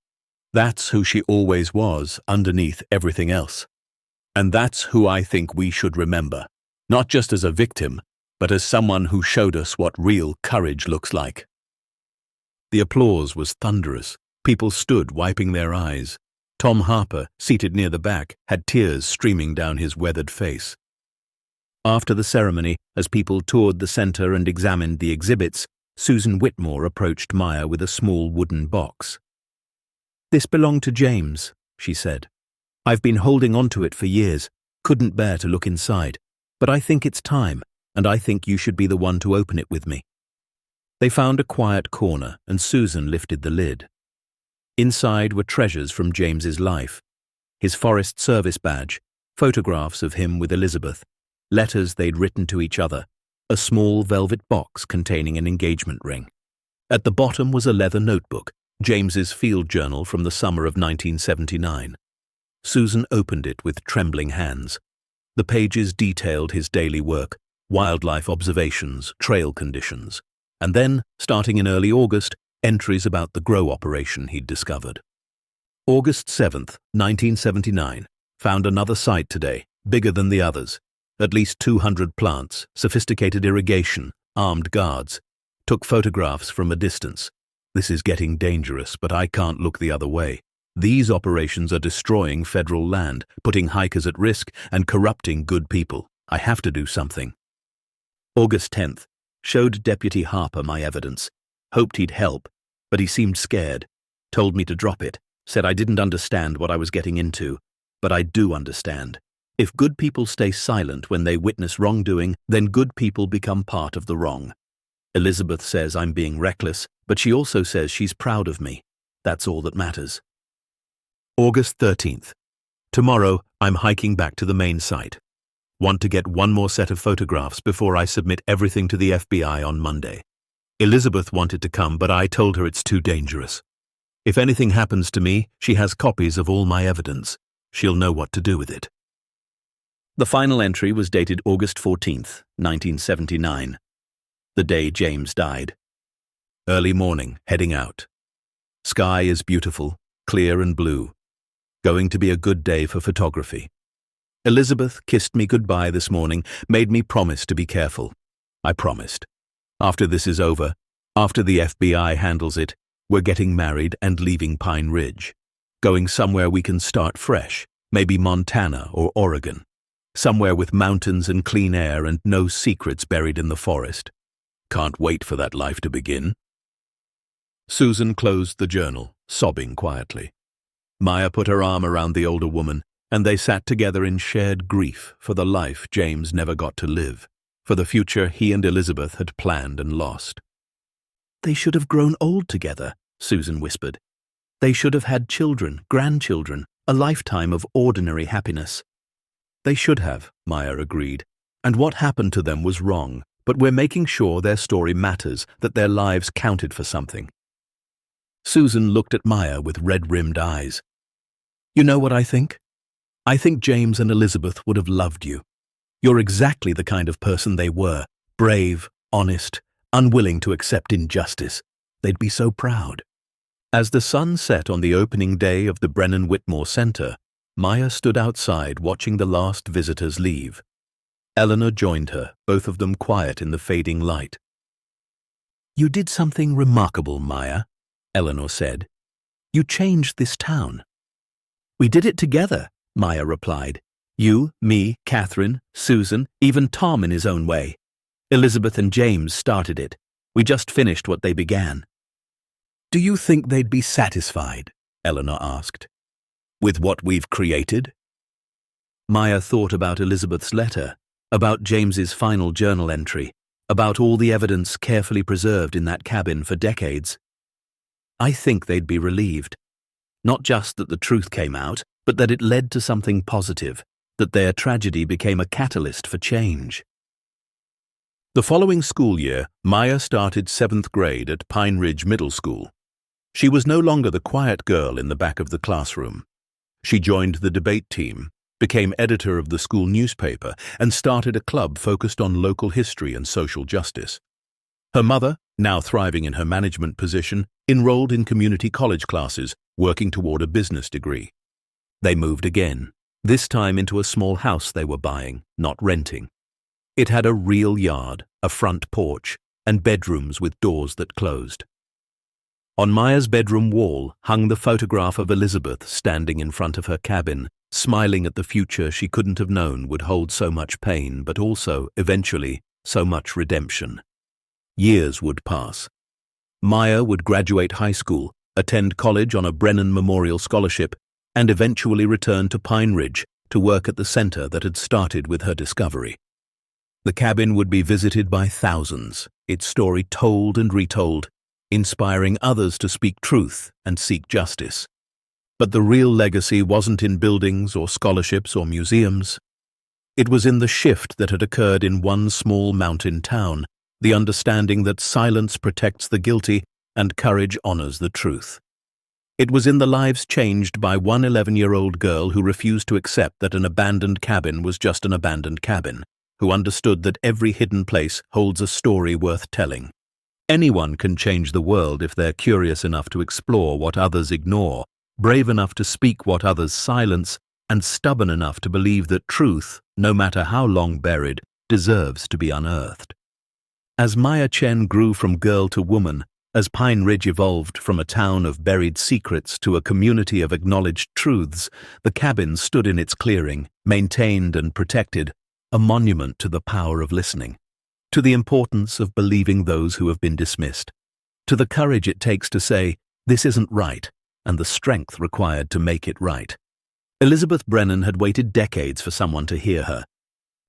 That's who she always was, underneath everything else. And that's who I think we should remember, not just as a victim, but as someone who showed us what real courage looks like. The applause was thunderous. People stood wiping their eyes. Tom Harper, seated near the back, had tears streaming down his weathered face. After the ceremony, as people toured the center and examined the exhibits, Susan Whitmore approached Maya with a small wooden box. "This belonged to James," she said. "I've been holding on to it for years, couldn't bear to look inside, but I think it's time, and I think you should be the one to open it with me." They found a quiet corner, and Susan lifted the lid. Inside were treasures from James's life, his Forest Service badge, photographs of him with Elizabeth, letters they'd written to each other, a small velvet box containing an engagement ring. At the bottom was a leather notebook, James's field journal from the summer of 1979. Susan opened it with trembling hands. The pages detailed his daily work, wildlife observations, trail conditions, and then, starting in early August, entries about the grow operation he'd discovered. August 7th, 1979, found another site today, bigger than the others. At least 200 plants, sophisticated irrigation, armed guards. Took photographs from a distance. This is getting dangerous, but I can't look the other way. These operations are destroying federal land, putting hikers at risk, and corrupting good people. I have to do something. August 10th, showed Deputy Harper my evidence. Hoped he'd help, but he seemed scared. Told me to drop it. Said I didn't understand what I was getting into. But I do understand. If good people stay silent when they witness wrongdoing, then good people become part of the wrong. Elizabeth says I'm being reckless, but she also says she's proud of me. That's all that matters. August 13th. Tomorrow, I'm hiking back to the main site. Want to get one more set of photographs before I submit everything to the FBI on Monday. Elizabeth wanted to come, but I told her it's too dangerous. If anything happens to me, she has copies of all my evidence. She'll know what to do with it. The final entry was dated August 14th, 1979, the day James died. Early morning, heading out. Sky is beautiful, clear and blue. Going to be a good day for photography. Elizabeth kissed me goodbye this morning, made me promise to be careful. I promised. After this is over, after the FBI handles it, we're getting married and leaving Pine Ridge. Going somewhere we can start fresh, maybe Montana or Oregon. Somewhere with mountains and clean air and no secrets buried in the forest. Can't wait for that life to begin. Susan closed the journal, sobbing quietly. Maya put her arm around the older woman, and they sat together in shared grief for the life James never got to live, for the future he and Elizabeth had planned and lost. "They should have grown old together," Susan whispered. "They should have had children, grandchildren, a lifetime of ordinary happiness." They should have, Maya agreed. And what happened to them was wrong, but we're making sure their story matters, that their lives counted for something. Susan looked at Maya with red-rimmed eyes. You know what I think? I think James and Elizabeth would have loved you. You're exactly the kind of person they were, brave, honest, unwilling to accept injustice. They'd be so proud. As the sun set on the opening day of the Brennan Whitmore Center, Maya stood outside watching the last visitors leave. Eleanor joined her, both of them quiet in the fading light. You did something remarkable, Maya, Eleanor said. You changed this town. We did it together, Maya replied. You, me, Catherine, Susan, even Tom in his own way. Elizabeth and James started it. We just finished what they began. Do you think they'd be satisfied? Eleanor asked. With what we've created? Maya thought about Elizabeth's letter, about James's final journal entry, about all the evidence carefully preserved in that cabin for decades. I think they'd be relieved. Not just that the truth came out, but that it led to something positive, that their tragedy became a catalyst for change. The following school year, Maya started 7th grade at Pine Ridge Middle School. She was no longer the quiet girl in the back of the classroom. She joined the debate team, became editor of the school newspaper, and started a club focused on local history and social justice. Her mother, now thriving in her management position, enrolled in community college classes, working toward a business degree. They moved again, this time into a small house they were buying, not renting. It had a real yard, a front porch, and bedrooms with doors that closed. On Maya's bedroom wall hung the photograph of Elizabeth standing in front of her cabin, smiling at the future she couldn't have known would hold so much pain, but also, eventually, so much redemption. Years would pass. Maya would graduate high school, attend college on a Brennan Memorial Scholarship, and eventually return to Pine Ridge to work at the center that had started with her discovery. The cabin would be visited by thousands, its story told and retold, inspiring others to speak truth and seek justice. But the real legacy wasn't in buildings or scholarships or museums. It was in the shift that had occurred in one small mountain town, the understanding that silence protects the guilty and courage honors the truth. It was in the lives changed by one 11-year-old girl who refused to accept that an abandoned cabin was just an abandoned cabin, who understood that every hidden place holds a story worth telling. Anyone can change the world if they're curious enough to explore what others ignore, brave enough to speak what others silence, and stubborn enough to believe that truth, no matter how long buried, deserves to be unearthed. As Maya Chen grew from girl to woman, as Pine Ridge evolved from a town of buried secrets to a community of acknowledged truths, the cabin stood in its clearing, maintained and protected, a monument to the power of listening, to the importance of believing those who have been dismissed, to the courage it takes to say, "This isn't right," and the strength required to make it right. Elizabeth Brennan had waited decades for someone to hear her.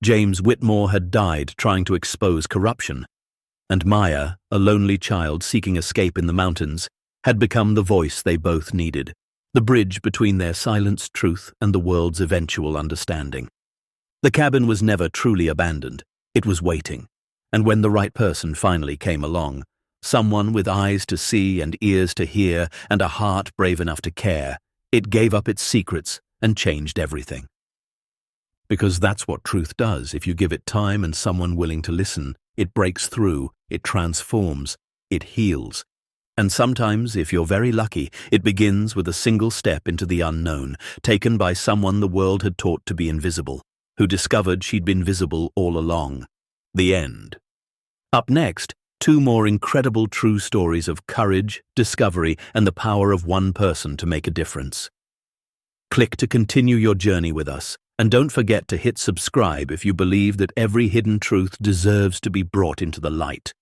James Whitmore had died trying to expose corruption, and Maya, a lonely child seeking escape in the mountains, had become the voice they both needed, the bridge between their silenced truth and the world's eventual understanding. The cabin was never truly abandoned. It was waiting, and when the right person finally came along, someone with eyes to see and ears to hear and a heart brave enough to care, it gave up its secrets and changed everything. Because that's what truth does. If you give it time and someone willing to listen, it breaks through, it transforms, it heals. And sometimes, if you're very lucky, it begins with a single step into the unknown, taken by someone the world had taught to be invisible, who discovered she'd been visible all along. The end. Up next, 2 more incredible true stories of courage, discovery, and the power of one person to make a difference. Click to continue your journey with us, and don't forget to hit subscribe if you believe that every hidden truth deserves to be brought into the light.